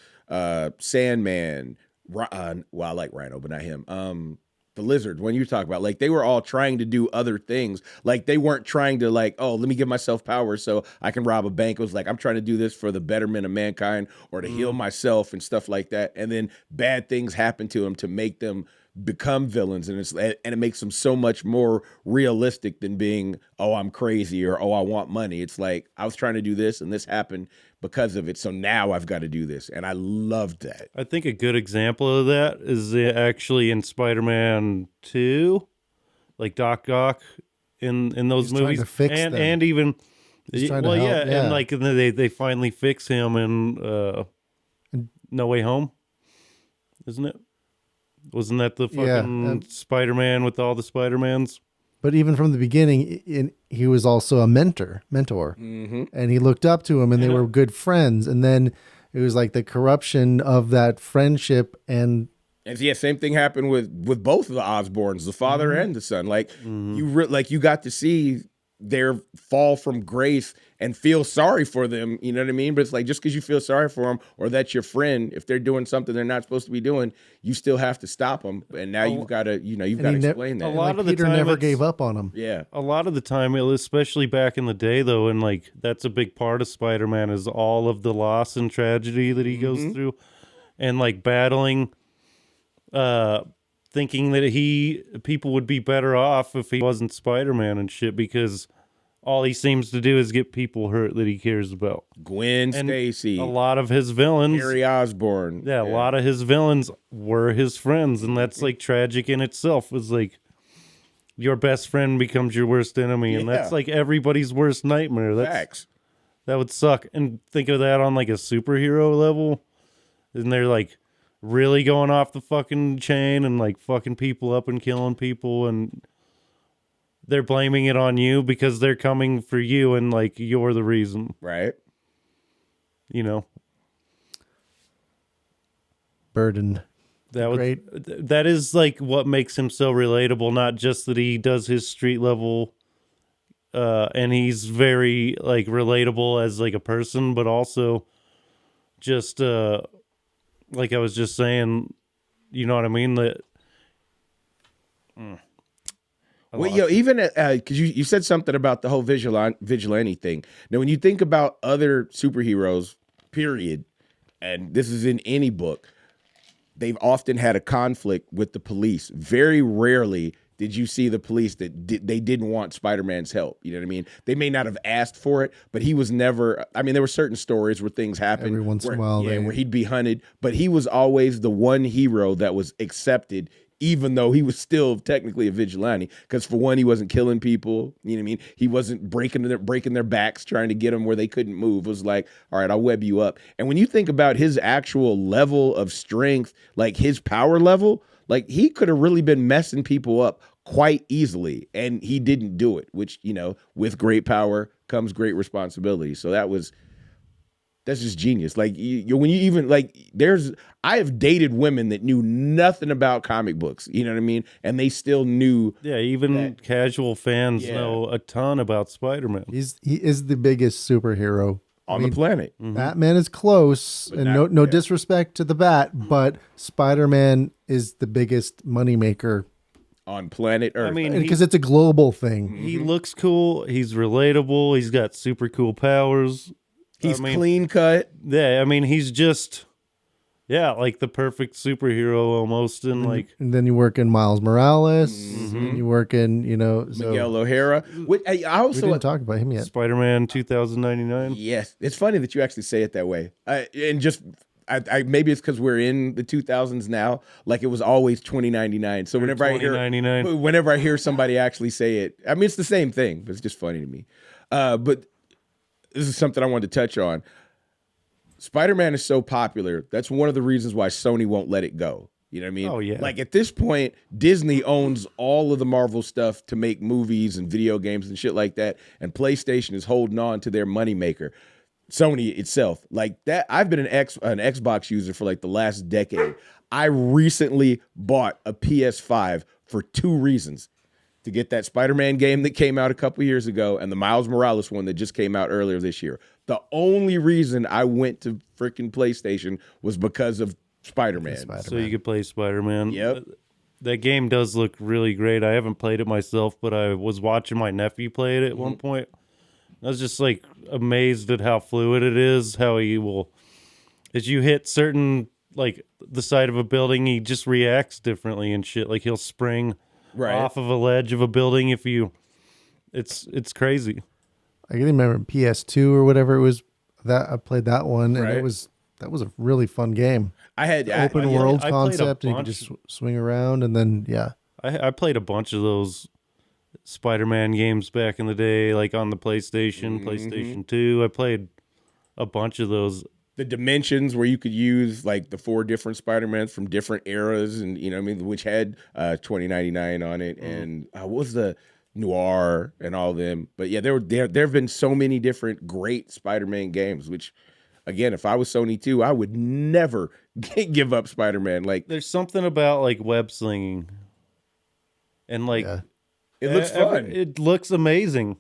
Speaker 4: Sandman, well, I like Rhino, but not him. The Lizard, when you talk about, like, they were all trying to do other things. Like, they weren't trying to, like, oh, let me give myself power so I can rob a bank. It was like, I'm trying to do this for the betterment of mankind or to heal myself and stuff like that. And then bad things happen to them to make them become villains, and it makes them so much more realistic than being, oh, I'm crazy or oh, I want money. It's like, I was trying to do this and this happened because of it, so now I've got to do this, and I loved that.
Speaker 2: I think a good example of that is actually in Spider-Man 2, like Doc Ock in those
Speaker 3: He's trying
Speaker 2: movies,
Speaker 3: to fix them.
Speaker 2: and even
Speaker 3: He's trying to help, yeah.
Speaker 2: and like and then they finally fix him in No Way Home, isn't it? Wasn't that the fucking Spider-Man with all the Spider-Mans?
Speaker 3: But even from the beginning, he was also a mentor, and he looked up to him, and they were good friends. And then it was like the corruption of that friendship, and
Speaker 4: yeah, same thing happened with both of the Osborns, the father and the son. Like you got to see their fall from grace and feel sorry for them. You know what I mean? But it's like, just because you feel sorry for them or that's your friend, if they're doing something they're not supposed to be doing, you still have to stop them. And now you've got to explain that.
Speaker 2: A lot of the
Speaker 3: Peter
Speaker 2: time
Speaker 3: never
Speaker 2: it's-
Speaker 3: gave up on him.
Speaker 4: Yeah.
Speaker 2: A lot of the time, especially back in the day, though, and like that's a big part of Spider-Man is all of the loss and tragedy that he goes through, and like battling, thinking that people would be better off if he wasn't Spider-Man and shit, because all he seems to do is get people hurt that he cares about.
Speaker 4: Gwen
Speaker 2: And
Speaker 4: Stacy,
Speaker 2: a lot of his villains,
Speaker 4: Harry Osborn.
Speaker 2: a lot of his villains were his friends, and that's like tragic in itself. It's like your best friend becomes your worst enemy, and that's
Speaker 4: Yeah.
Speaker 2: like everybody's worst nightmare.
Speaker 4: Facts.
Speaker 2: That would suck. And think of that on like a superhero level, and they're like really going off the fucking chain and like fucking people up and killing people, and they're blaming it on you because they're coming for you, and like you're the reason,
Speaker 4: Right.
Speaker 2: you know.
Speaker 3: Burden.
Speaker 2: That would,
Speaker 3: Great.
Speaker 2: that is like what makes him so relatable. Not just that he does his street level, and he's very like relatable as like a person, but also just like I was just saying, you know what I mean? That
Speaker 4: Well, even because you said something about the whole vigilante thing. Now, when you think about other superheroes, period, and this is in any book, they've often had a conflict with the police. Very rarely did you see the police that they didn't want Spider-Man's help. You know what I mean? They may not have asked for it, but he was never. I mean, there were certain stories where things happened
Speaker 3: Every once in a while,
Speaker 4: where he'd be hunted, but he was always the one hero that was accepted, even though he was still technically a vigilante. Because for one, he wasn't killing people. You know what I mean? He wasn't breaking their backs trying to get them where they couldn't move. It was like, all right, I'll web you up. And when you think about his actual level of strength, like his power level, like he could have really been messing people up quite easily, and he didn't do it, which, you know, with great power comes great responsibility. So that's just genius. Like when you even like, I have dated women that knew nothing about comic books, you know what I mean? And they still knew.
Speaker 2: yeah, even casual fans know a ton about Spider-Man.
Speaker 3: He is the biggest superhero
Speaker 4: On the planet.
Speaker 3: Batman is close, and no disrespect to the Bat, but Spider-Man is the biggest moneymaker
Speaker 4: on planet Earth.
Speaker 2: I mean,
Speaker 3: because it's a global thing.
Speaker 2: he looks cool. He's relatable. He's got super cool powers.
Speaker 4: he's
Speaker 2: I mean,
Speaker 4: clean cut.
Speaker 2: Yeah, I mean, he's just, yeah, like the perfect superhero almost. And like,
Speaker 3: And then you work in Miles Morales. And you work in, so
Speaker 4: Miguel O'Hara. Which, I
Speaker 3: we
Speaker 4: also
Speaker 3: didn't talk about him yet.
Speaker 2: Spider-Man 2099.
Speaker 4: Yes, it's funny that you actually say it that way. And just I maybe it's because we're in the 2000s now. Like it was always 2099. So whenever I hear somebody actually say it, I mean it's the same thing, but it's just funny to me. But this is something I wanted to touch on. Spider-Man is so popular. That's one of the reasons why Sony won't let it go. You know what I mean?
Speaker 2: Oh, yeah.
Speaker 4: Like at this point, Disney owns all of the Marvel stuff to make movies and video games and shit like that. And PlayStation is holding on to their moneymaker. Sony itself, like that. I've been an Xbox user for like the last decade. I recently bought a PS5 for 2 reasons: to get that Spider-Man game that came out a couple years ago and the Miles Morales one that just came out earlier this year. The only reason I went to freaking PlayStation was because of Spider-Man.
Speaker 2: So you could play Spider-Man.
Speaker 4: Yep.
Speaker 2: That game does look really great. I haven't played it myself, but I was watching my nephew play it at one point. I was just like amazed at how fluid it is, how he will, as you hit certain, like the side of a building, he just reacts differently and shit. Like he'll spring off of a ledge of a building if you, it's crazy.
Speaker 3: I can remember PS2 or whatever it was that I played that one, and
Speaker 4: Right.
Speaker 3: that was a really fun game.
Speaker 4: I had
Speaker 3: Open world
Speaker 2: I played a
Speaker 3: concept, and you could
Speaker 2: bunch.
Speaker 3: just swing around, and then
Speaker 2: I played a bunch of those Spider-Man games back in the day, like on the PlayStation, PlayStation 2. I played a bunch of those.
Speaker 4: the dimensions where you could use like the 4 different Spider-Mans from different eras, and you know what I mean, which had 2099 on it, and what was the Noir and all of them. But yeah, there have been so many different great Spider-Man games, which again, if I was Sony too, I would never give up Spider-Man. Like
Speaker 2: There's something about like web slinging, and like
Speaker 4: it looks fun.
Speaker 2: It looks amazing,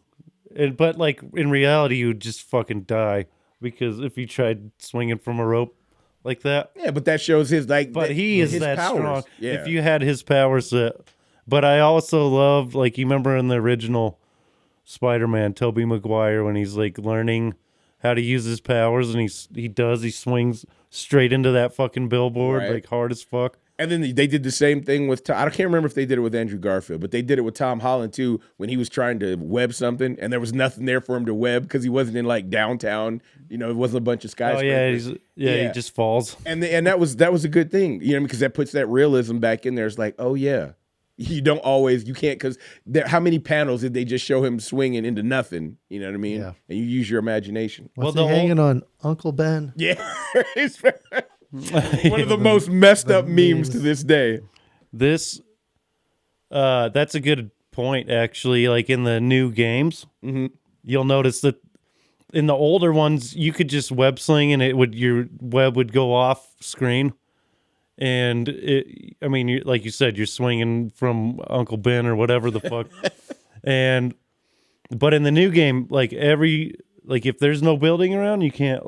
Speaker 2: but like in reality, you would just fucking die because if you tried swinging from a rope like that.
Speaker 4: Yeah, but that shows his like.
Speaker 2: But he is
Speaker 4: his
Speaker 2: that
Speaker 4: powers.
Speaker 2: strong.
Speaker 4: Yeah.
Speaker 2: If you had his power set. But I also love, like, you remember in the original Spider-Man, Tobey Maguire, when he's like learning how to use his powers, and he swings straight into that fucking billboard,
Speaker 4: Right.
Speaker 2: like hard as fuck.
Speaker 4: And then they did the same thing with I can't remember if they did it with Andrew Garfield, but they did it with Tom Holland too when he was trying to web something and there was nothing there for him to web because he wasn't in like downtown. You know, it wasn't a bunch of
Speaker 2: Oh
Speaker 4: skyscrapers.
Speaker 2: yeah, he just falls.
Speaker 4: And that was a good thing, you know, because that puts that realism back in there. It's like, oh yeah, you can't because how many panels did they just show him swinging into nothing? You know what I mean?
Speaker 3: Yeah.
Speaker 4: And you use your imagination.
Speaker 3: what's
Speaker 2: Well,
Speaker 3: he hanging on? Uncle Ben.
Speaker 4: Yeah, it's one of the most messed up memes to this day.
Speaker 2: This, that's a good point, actually. Like in the new games, you'll notice that in the older ones, you could just web sling and your web would go off screen. And like you said, you're swinging from Uncle Ben or whatever the fuck. But in the new game, like if there's no building around, you can't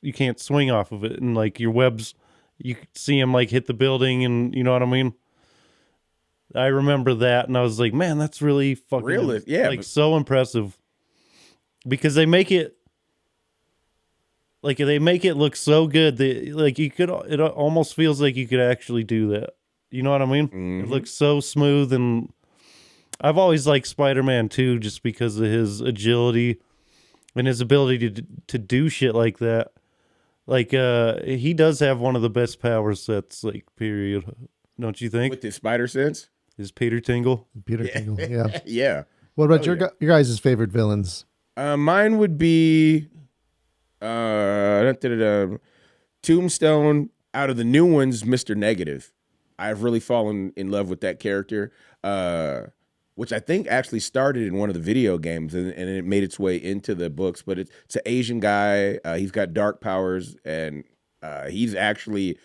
Speaker 2: you can't swing off of it. And like your webs, you see them like hit the building, and you know what I mean? I remember that, and I was like, man, that's really fucking
Speaker 4: Realist,
Speaker 2: so impressive. Because they make it look so good that like it almost feels like you could actually do that. You know what I mean? It looks so smooth, and I've always liked Spider-Man too, just because of his agility and his ability to do shit like that. Like he does have one of the best power sets, like period. Don't you think?
Speaker 4: With his spider sense.
Speaker 2: Is Peter Tingle?
Speaker 3: Peter Tingle. Yeah.
Speaker 4: Yeah.
Speaker 3: What about your guys' favorite villains?
Speaker 4: Mine would be Tombstone. Out of the new ones, Mr. Negative. I've really fallen in love with that character, which I think actually started in one of the video games and it made its way into the books. But it's an Asian guy. He's got dark powers, and he's actually...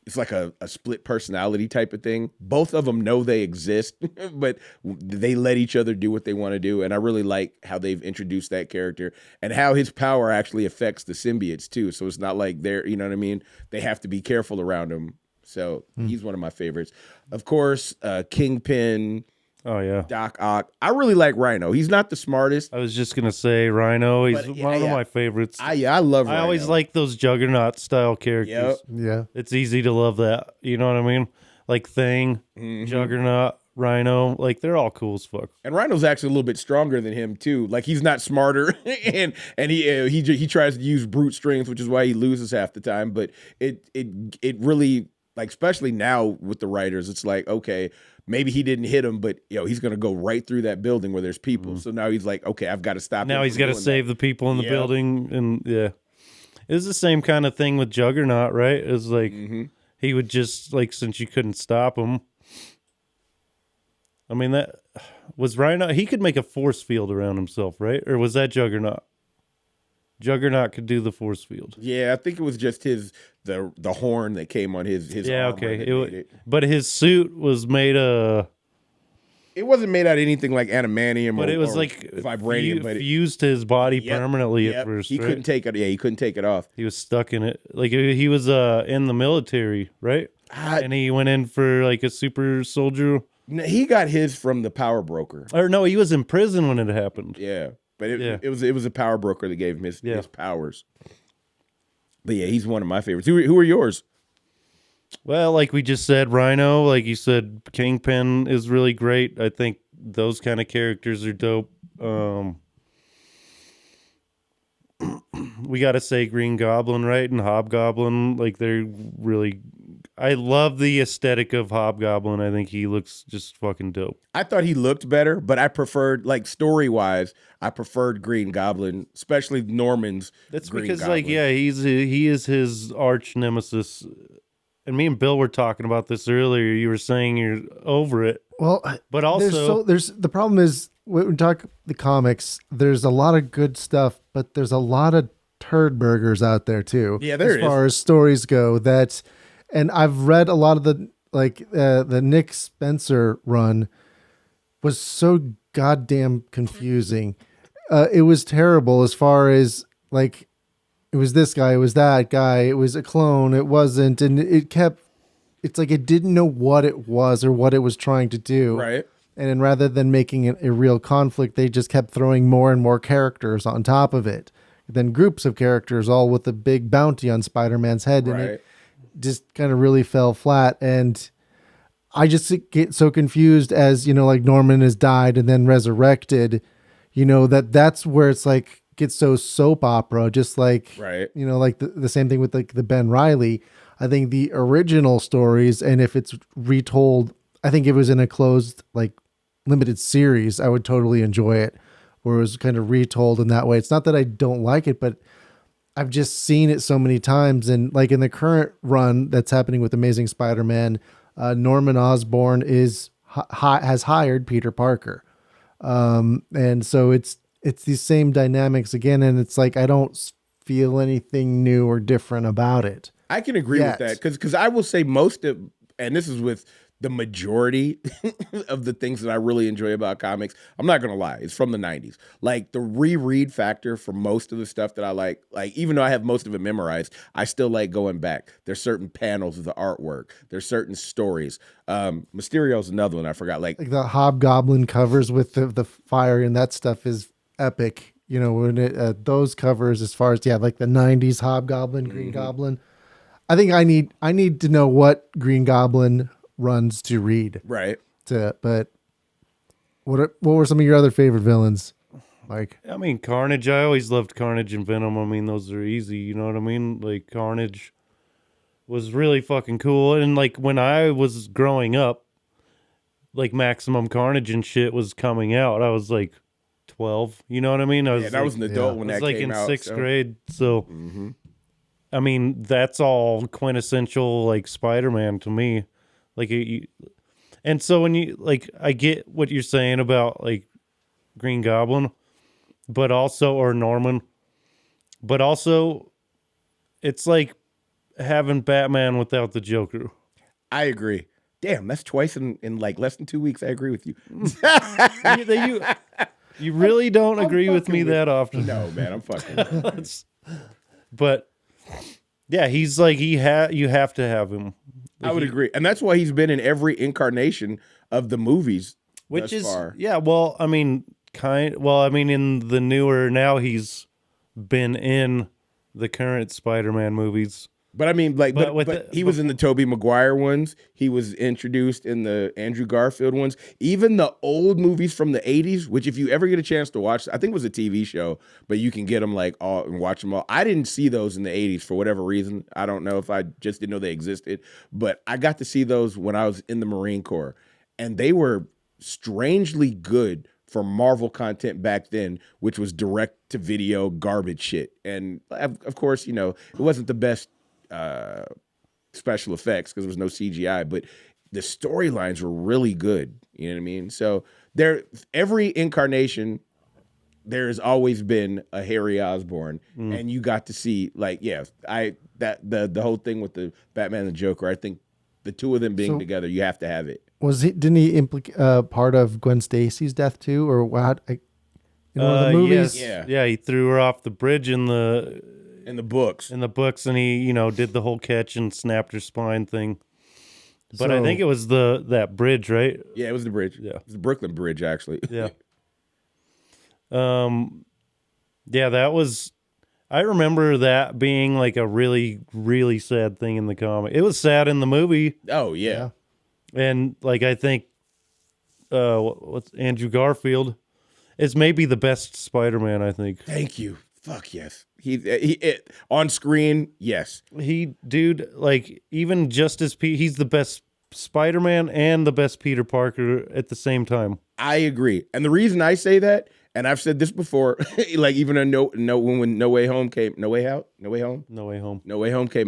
Speaker 4: It's like a split personality type of thing. Both of them know they exist, but they let each other do what they want to do. And I really like how they've introduced that character and how his power actually affects the symbiotes too. So it's not like they're, you know what I mean? They have to be careful around him. So he's one of my favorites. Of course, Kingpin,
Speaker 2: Oh yeah.
Speaker 4: Doc Ock. I really like Rhino. He's not the smartest.
Speaker 2: I was just gonna say Rhino. He's
Speaker 4: But,
Speaker 2: one of my favorites.
Speaker 4: I love Rhino.
Speaker 2: I always like those Juggernaut style characters.
Speaker 4: Yep.
Speaker 3: Yeah.
Speaker 2: It's easy to love that. You know what I mean? Like Thing, Juggernaut, Rhino. Like they're all cool as fuck.
Speaker 4: And Rhino's actually a little bit stronger than him too. Like he's not smarter, and he tries to use brute strength, which is why he loses half the time. But it really, like, especially now with the writers, it's like, okay, maybe he didn't hit him, but he's gonna go right through that building where there's people. So now he's like, okay, I've got to stop.
Speaker 2: Now he's got to save the people in the building, and it's the same kind of thing with Juggernaut, right? It's like he would just, like, since you couldn't stop him. I mean, that was Rhino. He could make a force field around himself, right? Or was that Juggernaut? Juggernaut could do the force field.
Speaker 4: Yeah, I think it was just the horn that came on his
Speaker 2: Yeah,
Speaker 4: armor
Speaker 2: okay.
Speaker 4: that made it.
Speaker 2: But his suit was made of.
Speaker 4: It wasn't made out of anything like adamantium,
Speaker 2: But
Speaker 4: or,
Speaker 2: it was
Speaker 4: or
Speaker 2: like
Speaker 4: vibranium. But
Speaker 2: fused to his body permanently at first.
Speaker 4: he
Speaker 2: right?
Speaker 4: couldn't take it. Yeah, he couldn't take it off.
Speaker 2: He was stuck in it. Like he was in the military, right? And he went in for like a super soldier.
Speaker 4: No, he got his from the power broker.
Speaker 2: Or no, he was in prison when it happened.
Speaker 4: Yeah, but it was a power broker that gave him his powers. But yeah, he's one of my favorites. Who are yours?
Speaker 2: Well, like we just said, Rhino, like you said, Kingpin is really great. I think those kind of characters are dope. We got to say Green Goblin, right? And Hobgoblin, like they're really... I love the aesthetic of Hobgoblin. I think he looks just fucking dope.
Speaker 4: I thought he looked better, but I preferred, like, story-wise, I preferred Green Goblin, especially Norman's
Speaker 2: That's
Speaker 4: Green
Speaker 2: because,
Speaker 4: Goblin.
Speaker 2: like, yeah, he is his arch nemesis. And me and Bill were talking about this earlier. You were saying you're over it.
Speaker 3: Well,
Speaker 2: but also
Speaker 3: there's the problem is when we talk the comics, there's a lot of good stuff, but there's a lot of turd burgers out there too.
Speaker 4: Yeah, there
Speaker 3: as far as stories go. And I've read a lot of the the Nick Spencer run was so goddamn confusing. It was terrible as far as like it was this guy, it was that guy, it was a clone, it wasn't, and it's like it didn't know what it was or what it was trying to do.
Speaker 4: Right.
Speaker 3: And then rather than making it a real conflict, they just kept throwing more and more characters on top of it. Then groups of characters all with a big bounty on Spider-Man's head. And it just kind of really fell flat. And I just get so confused as, like Norman has died and then resurrected, that's where it's like gets so soap opera, just like, like the same thing with like the Ben Reilly. I think the original stories, and if it's retold, I think if it was in a closed, like limited series, I would totally enjoy it, where it was kind of retold in that way. It's not that I don't like it, but I've just seen it so many times. And like in the current run that's happening with Amazing Spider-Man, Norman Osborn has hired Peter Parker. And so it's these same dynamics again. And it's like, I don't feel anything new or different about it.
Speaker 4: I can agree with that because I will say most of, and this is with the majority of the things that I really enjoy about comics. I'm not going to lie. It's from the 90s. Like the reread factor for most of the stuff that I like even though I have most of it memorized, I still like going back. There's certain panels of the artwork. There's certain stories. Mysterio's another one I forgot. Like
Speaker 3: the Hobgoblin covers with the fire and that stuff is epic. When those covers as far as, like the 90s Hobgoblin, Green Goblin. I think I need to know what Green Goblin runs to read.
Speaker 4: Right.
Speaker 3: But what were some of your other favorite villains, Mike?
Speaker 2: I mean, Carnage. I always loved Carnage and Venom. I mean, those are easy. You know what I mean? Like Carnage was really fucking cool. And like when I was growing up, like Maximum Carnage and shit was coming out. I was like 12. You know what I mean? I was
Speaker 4: that was an adult when that came out.
Speaker 2: I was like in 6th grade. So. I mean, that's all quintessential like Spider-Man to me. Like, and so when you like, I get what you're saying about like Green Goblin, but also or Norman, but also it's like having Batman without the Joker.
Speaker 4: I agree. Damn, that's twice in like less than 2 weeks. I agree with you.
Speaker 2: You really don't agree with me that often.
Speaker 4: No, man, I'm fucking.
Speaker 2: But Yeah, he's like you have to have him.
Speaker 4: I would agree, and that's why he's been in every incarnation of the movies,
Speaker 2: Which
Speaker 4: thus
Speaker 2: is
Speaker 4: far.
Speaker 2: yeah. Well, I mean, in the newer now he's been in the current Spider-Man movies.
Speaker 4: But I mean, like,
Speaker 2: But
Speaker 4: he was in the Tobey Maguire ones. He was introduced in the Andrew Garfield ones. Even the old movies from the 80s, which if you ever get a chance to watch, I think it was a TV show, but you can get them like all and watch them all. I didn't see those in the 80s for whatever reason. I don't know if I just didn't know they existed, but I got to see those when I was in the Marine Corps, and they were strangely good for Marvel content back then, which was direct to video garbage shit. And of course, you know, it wasn't the best special effects because there was no CGI, but the storylines were really good. You know what I mean? So every incarnation, there has always been a Harry Osborn, and you got to see the whole thing with the Batman and the Joker. I think the two of them being together, you have to have it.
Speaker 3: Didn't he implicate part of Gwen Stacy's death too, or what? In one of the movies,
Speaker 2: yes. Yeah, he threw her off the bridge in the
Speaker 4: books.
Speaker 2: And he, did the whole catch and snapped her spine thing. But I think it was that bridge, right?
Speaker 4: Yeah, it was the bridge.
Speaker 2: Yeah.
Speaker 4: It was the Brooklyn Bridge, actually.
Speaker 2: Yeah. That was. I remember that being like a really, really sad thing in the comic. It was sad in the movie.
Speaker 4: Oh yeah.
Speaker 2: And like I think, what's Andrew Garfield is maybe the best Spider-Man. I think.
Speaker 4: Thank you. Fuck yes. He on screen, yes.
Speaker 2: Even just as he's the best Spider-Man and the best Peter Parker at the same time.
Speaker 4: I agree, and the reason I say that, and I've said this before, like even when No Way Home came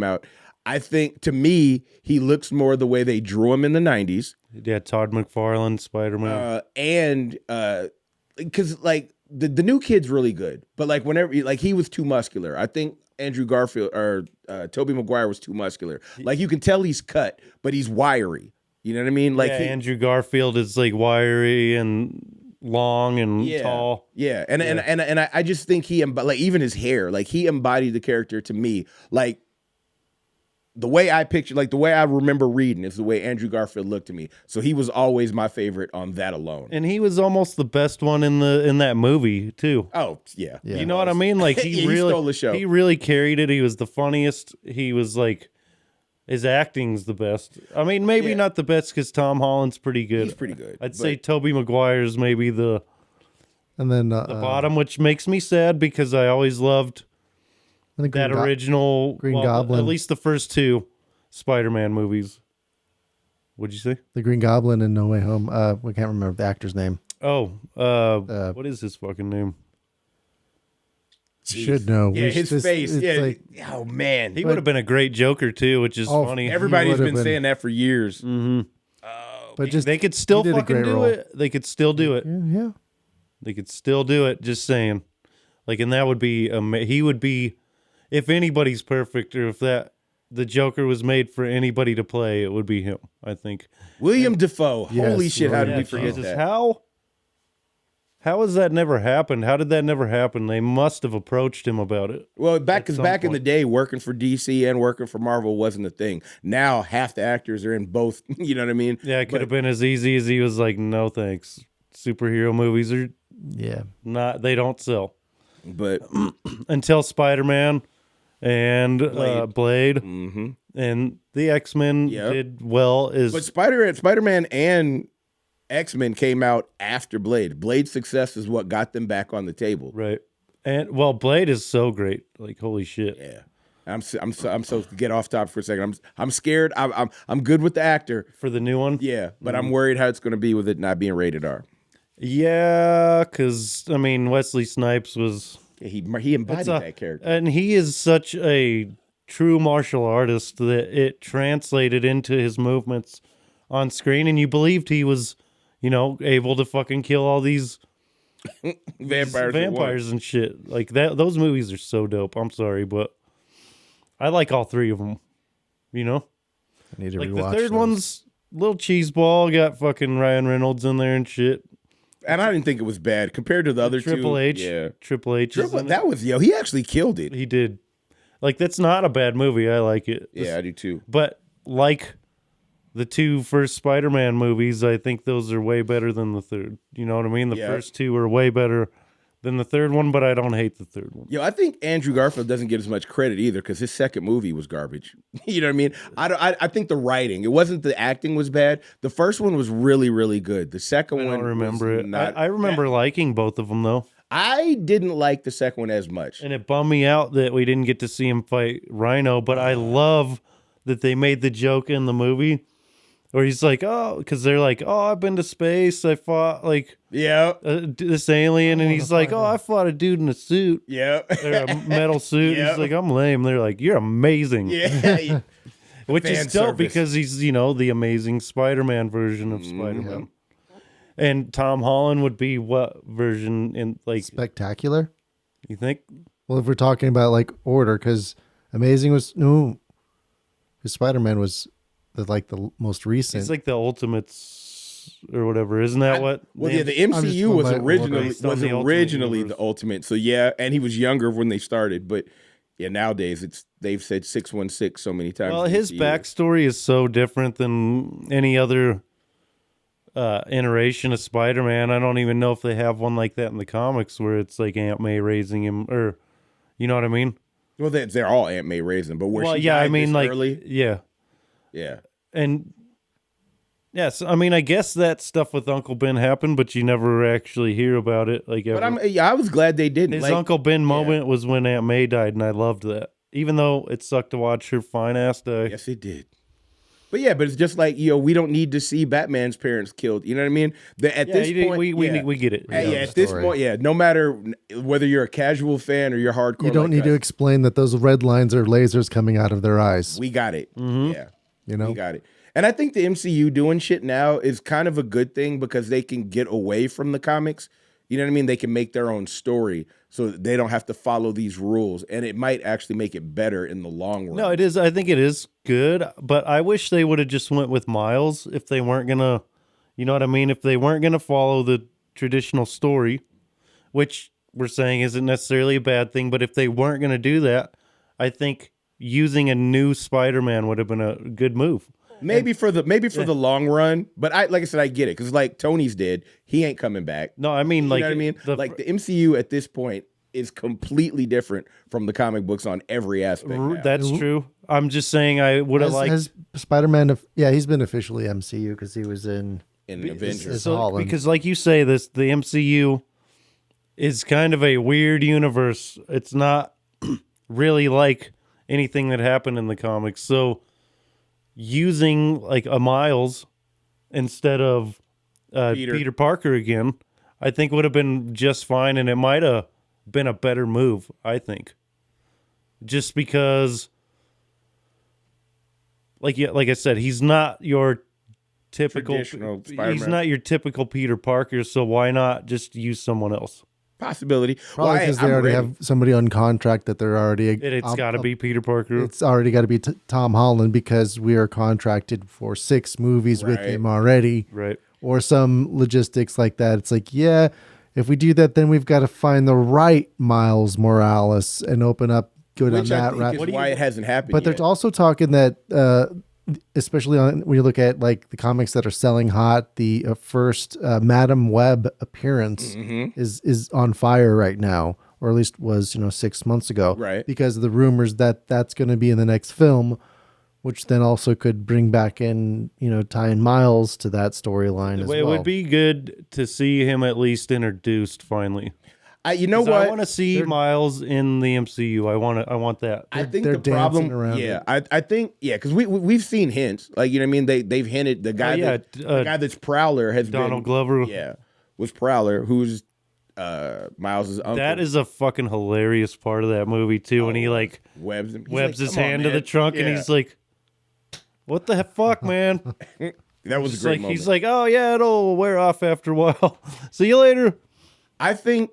Speaker 4: out, I think to me he looks more the way they drew him in the 90s.
Speaker 2: Yeah, Todd McFarlane Spider-Man,
Speaker 4: and because like. The new kid's really good, but like whenever he was too muscular. I think Andrew Garfield or Tobey Maguire was too muscular. Like you can tell he's cut, but he's wiry. You know what I mean? Like
Speaker 2: Andrew Garfield is like wiry and long and tall.
Speaker 4: Yeah, and I just think like even his hair, like he embodied the character to me. Like the way I picture, like the way I remember reading is the way Andrew Garfield looked to me. So he was always my favorite on that alone.
Speaker 2: And he was almost the best one in that movie too.
Speaker 4: Oh yeah.
Speaker 2: You know what I mean? Like he really
Speaker 4: stole the show.
Speaker 2: He really carried it. He was the funniest. He was like his acting's the best. I mean, maybe not the best because Tom Holland's pretty good.
Speaker 4: He's pretty good.
Speaker 2: I'd say Tobey Maguire's maybe the bottom, which makes me sad because I always loved that original
Speaker 3: Green Goblin.
Speaker 2: At least the first two Spider-Man movies. What'd you say?
Speaker 3: The Green Goblin in No Way Home. We can't remember the actor's name.
Speaker 2: Oh, what is his fucking name?
Speaker 3: Should know.
Speaker 4: Yeah, his face. Yeah.
Speaker 3: Like,
Speaker 4: oh man,
Speaker 2: he would have been a great Joker too, which is funny.
Speaker 4: Everybody's been saying that for years.
Speaker 2: Mm-hmm.
Speaker 3: But just
Speaker 2: they could still
Speaker 3: did a
Speaker 2: fucking
Speaker 3: great
Speaker 2: do
Speaker 3: role.
Speaker 2: it. They could still do it.
Speaker 3: Yeah.
Speaker 2: They could still do it. Just saying. Like, and that would be he would be, if anybody's perfect, or if the Joker was made for anybody to play, it would be him. I think.
Speaker 4: William Dafoe.
Speaker 3: Yes,
Speaker 4: Holy shit! How did
Speaker 2: Yeah,
Speaker 4: we forget
Speaker 2: Jesus,
Speaker 4: that?
Speaker 2: How has that never happened? How did that never happen? They must have approached him about it.
Speaker 4: Well, back in
Speaker 2: some
Speaker 4: the
Speaker 2: point.
Speaker 4: day, working for DC and working for Marvel wasn't a thing. Now half the actors are in both. You know what I mean?
Speaker 2: Yeah, it could have been as easy as he was like, "No thanks. Superhero movies are not. They don't sell."
Speaker 4: But
Speaker 2: Until Spider-Man and Blade
Speaker 4: mm-hmm.
Speaker 2: and the X-Men did well.
Speaker 4: But Spider-Man and X-Men came out after Blade. Blade's success is what got them back on the table.
Speaker 2: Right. And Blade is so great. Like, holy shit.
Speaker 4: Yeah. I'm so get off topic for a second. I'm scared. I'm good with the actor
Speaker 2: For the new one?
Speaker 4: Yeah, but I'm worried how it's going to be with it not being rated R.
Speaker 2: Yeah, because, I mean, Wesley Snipes was...
Speaker 4: He embodied that character.
Speaker 2: And he is such a true martial artist that it translated into his movements on screen, and you believed he was, able to fucking kill all these vampires and shit. Like, that. Those movies are so dope. I'm sorry, but I like all three of them,
Speaker 3: I need to
Speaker 2: Like,
Speaker 3: rewatch
Speaker 2: the third
Speaker 3: those.
Speaker 2: one's little cheeseball, got fucking Ryan Reynolds in there and shit.
Speaker 4: And I didn't think it was bad compared to the other
Speaker 2: Triple
Speaker 4: two.
Speaker 2: H.
Speaker 4: Yeah.
Speaker 2: Triple H.
Speaker 4: That was, he actually killed it.
Speaker 2: He did. Like, that's not a bad movie. I like it.
Speaker 4: Yeah, I do too.
Speaker 2: But like the two first Spider-Man movies, I think those are way better than the third. You know what I mean? The first two are way better than the third one, but I don't hate the third one.
Speaker 4: Yo, I think Andrew Garfield doesn't get as much credit either because his second movie was garbage. You know what I mean? I think the writing, it wasn't the acting was bad. The first one was really, really good. The second
Speaker 2: I
Speaker 4: one,
Speaker 2: don't remember it.
Speaker 4: Not,
Speaker 2: I remember liking both of them though.
Speaker 4: I didn't like the second one as much.
Speaker 2: And it bummed me out that we didn't get to see him fight Rhino, but I love that they made the joke in the movie where he's like, oh, because they're like, oh, I've been to space. I fought like this alien. And he's like, oh, I fought a dude in a suit.
Speaker 4: Yeah.
Speaker 2: Or a metal suit. He's like, I'm lame. They're like, you're amazing.
Speaker 4: Yeah.
Speaker 2: Which
Speaker 4: Fan
Speaker 2: is dope
Speaker 4: service.
Speaker 2: because he's, the amazing Spider-Man version of Spider-Man. And Tom Holland would be what version in like
Speaker 3: Spectacular.
Speaker 2: you think?
Speaker 3: Well, if we're talking about like order, because Amazing was no, because Spider-Man was the most recent.
Speaker 2: It's like the Ultimates or whatever, isn't that what?
Speaker 4: Well, yeah, the MCU
Speaker 3: going
Speaker 4: was
Speaker 3: by
Speaker 4: originally
Speaker 2: based on the Ultimate
Speaker 4: originally
Speaker 2: Universe.
Speaker 4: the Ultimate. So yeah, and he was younger when they started, but yeah, nowadays they've said 616 so many times.
Speaker 2: Well,
Speaker 4: in the
Speaker 2: his
Speaker 4: MCU.
Speaker 2: backstory is so different than any other iteration of Spider-Man. I don't even know if they have one like that in the comics where it's like Aunt May raising him, or you know what I mean?
Speaker 4: Well, they're all Aunt May raising, but where
Speaker 2: Well,
Speaker 4: she
Speaker 2: yeah, I
Speaker 4: died
Speaker 2: mean,
Speaker 4: this
Speaker 2: like,
Speaker 4: early,
Speaker 2: yeah,
Speaker 4: yeah.
Speaker 2: and yes, I mean, I guess that stuff with Uncle Ben happened, but you never actually hear about it. Like,
Speaker 4: But
Speaker 2: ever.
Speaker 4: I was glad they didn't.
Speaker 2: His
Speaker 4: Like,
Speaker 2: Uncle Ben moment was when Aunt May died, and I loved that. Even though it sucked to watch her fine ass die.
Speaker 4: yes, it did. But yeah, but it's just like, we don't need to see Batman's parents killed. You know what I mean? At this point,
Speaker 2: we get it.
Speaker 4: at this
Speaker 3: story.
Speaker 4: point, no matter whether you're a casual fan or you're hardcore,
Speaker 3: you don't
Speaker 4: like
Speaker 3: need to
Speaker 4: us,
Speaker 3: explain that those red lines are lasers coming out of their eyes.
Speaker 4: we got it. Yeah,
Speaker 3: You know?
Speaker 4: we got it. And I think the MCU doing shit now is kind of a good thing because they can get away from the comics. You know what I mean? They can make their own story so that they don't have to follow these rules. And it might actually make it better in the long run.
Speaker 2: No, it is. I think it is good, but I wish they would have just went with Miles if they weren't gonna, you know what I mean? If they weren't gonna follow the traditional story, which we're saying isn't necessarily a bad thing, but if they weren't gonna do that, I think using a new Spider-Man would have been a good move.
Speaker 4: Maybe for the long run, but like I said, I get it because like Tony's dead, he ain't coming back.
Speaker 2: No, I mean, like,
Speaker 4: You know what I mean? Like the MCU at this point is completely different from the comic books on every aspect. now.
Speaker 2: that's true. I'm just saying I would have liked.
Speaker 3: Has Spider-Man, he's been officially MCU because he was in
Speaker 4: Avengers.
Speaker 3: is
Speaker 2: So,
Speaker 3: Holland.
Speaker 2: because like you say, the MCU is kind of a weird universe. It's not really like anything that happened in the comics. So using like a Miles instead of Peter Parker again, I think would have been just fine, and it might have been a better move, I think. Just because, like I said, he's not your typical.
Speaker 4: Traditional
Speaker 2: He's
Speaker 4: Spider-Man.
Speaker 2: not your typical Peter Parker. So why not just use someone else?
Speaker 4: Possibility.
Speaker 3: Probably because they already have somebody on contract that they're already.
Speaker 2: It's got to be Peter Parker.
Speaker 3: It's already got to be Tom Holland because we are contracted for 6 movies with
Speaker 4: Right.
Speaker 3: him already.
Speaker 2: Right.
Speaker 3: Or some logistics like that. It's like, yeah, if we do that, then we've got to find the right Miles Morales and open up, go down
Speaker 4: Which I
Speaker 3: that
Speaker 4: think
Speaker 3: route.
Speaker 4: is why it hasn't happened
Speaker 3: But
Speaker 4: yet.
Speaker 3: there's also talking that, especially when you look at like the comics that are selling hot, the first Madam Web appearance
Speaker 4: Mm-hmm.
Speaker 3: is on fire right now, or at least was 6 months ago,
Speaker 4: Right.
Speaker 3: Because of the rumors that that's going to be in the next film, which then also could bring back in tie in Miles to that storyline as well.
Speaker 2: It would be good to see him at least introduced finally.
Speaker 4: You know
Speaker 2: 'Cause
Speaker 4: what?
Speaker 2: I want to see Miles in the MCU. I want that.
Speaker 4: I think
Speaker 3: they're
Speaker 4: the problem,
Speaker 3: dancing around
Speaker 4: yeah, I think, yeah, because we've seen hints, like you know what I mean. They've hinted the guy the guy that's Prowler has
Speaker 2: Donald
Speaker 4: been
Speaker 2: Glover.
Speaker 4: yeah, was Prowler, who's Miles's uncle.
Speaker 2: That is a fucking hilarious part of that movie too, when he like
Speaker 4: webs him. He's
Speaker 2: webs
Speaker 4: like,
Speaker 2: his
Speaker 4: "Come on,
Speaker 2: hand to
Speaker 4: man."
Speaker 2: the trunk, and
Speaker 4: Yeah.
Speaker 2: he's like, "What the fuck, man?"
Speaker 4: that was
Speaker 2: Just
Speaker 4: a great
Speaker 2: like
Speaker 4: moment.
Speaker 2: he's like, "Oh yeah, it'll wear off after a while. See you later."
Speaker 4: I think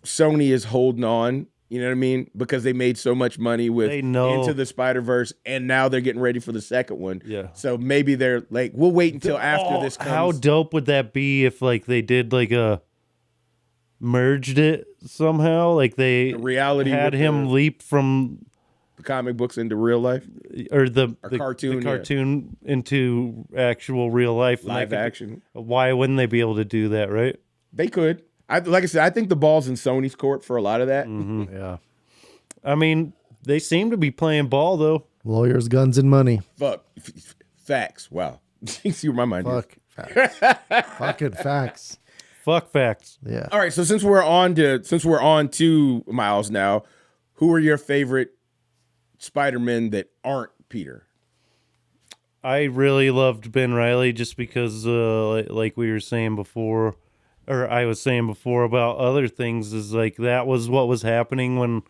Speaker 4: Sony is holding on. You know what I mean? Because they made so much money with
Speaker 2: They know.
Speaker 4: Into the Spider-Verse, and now they're getting ready for the second one.
Speaker 2: Yeah.
Speaker 4: So maybe they're like, we'll wait until after this comes.
Speaker 2: How dope would that be if like they did like a merged it somehow? Like they
Speaker 4: The reality
Speaker 2: had
Speaker 4: with
Speaker 2: him
Speaker 4: the-
Speaker 2: leap from
Speaker 4: the comic books into real life
Speaker 2: or the
Speaker 4: cartoon,
Speaker 2: the cartoon into actual real life, and
Speaker 4: live action.
Speaker 2: Why wouldn't they be able to do that, right?
Speaker 4: They could. Like I said, I think the ball's in Sony's court for a lot of that.
Speaker 3: Yeah.
Speaker 2: I mean, they seem to be playing ball though.
Speaker 3: Lawyers, guns, and money.
Speaker 4: Fuck. Facts. Wow. You see where my mind is.
Speaker 3: Fuck facts. Fucking facts.
Speaker 2: Fuck facts.
Speaker 3: Yeah.
Speaker 4: All right, so since we're on to Miles now, who are your favorite Spider-Men that aren't Peter?
Speaker 2: I really loved Ben Reilly just because, like we were saying before, or I was saying before about other things, is like that was what was happening when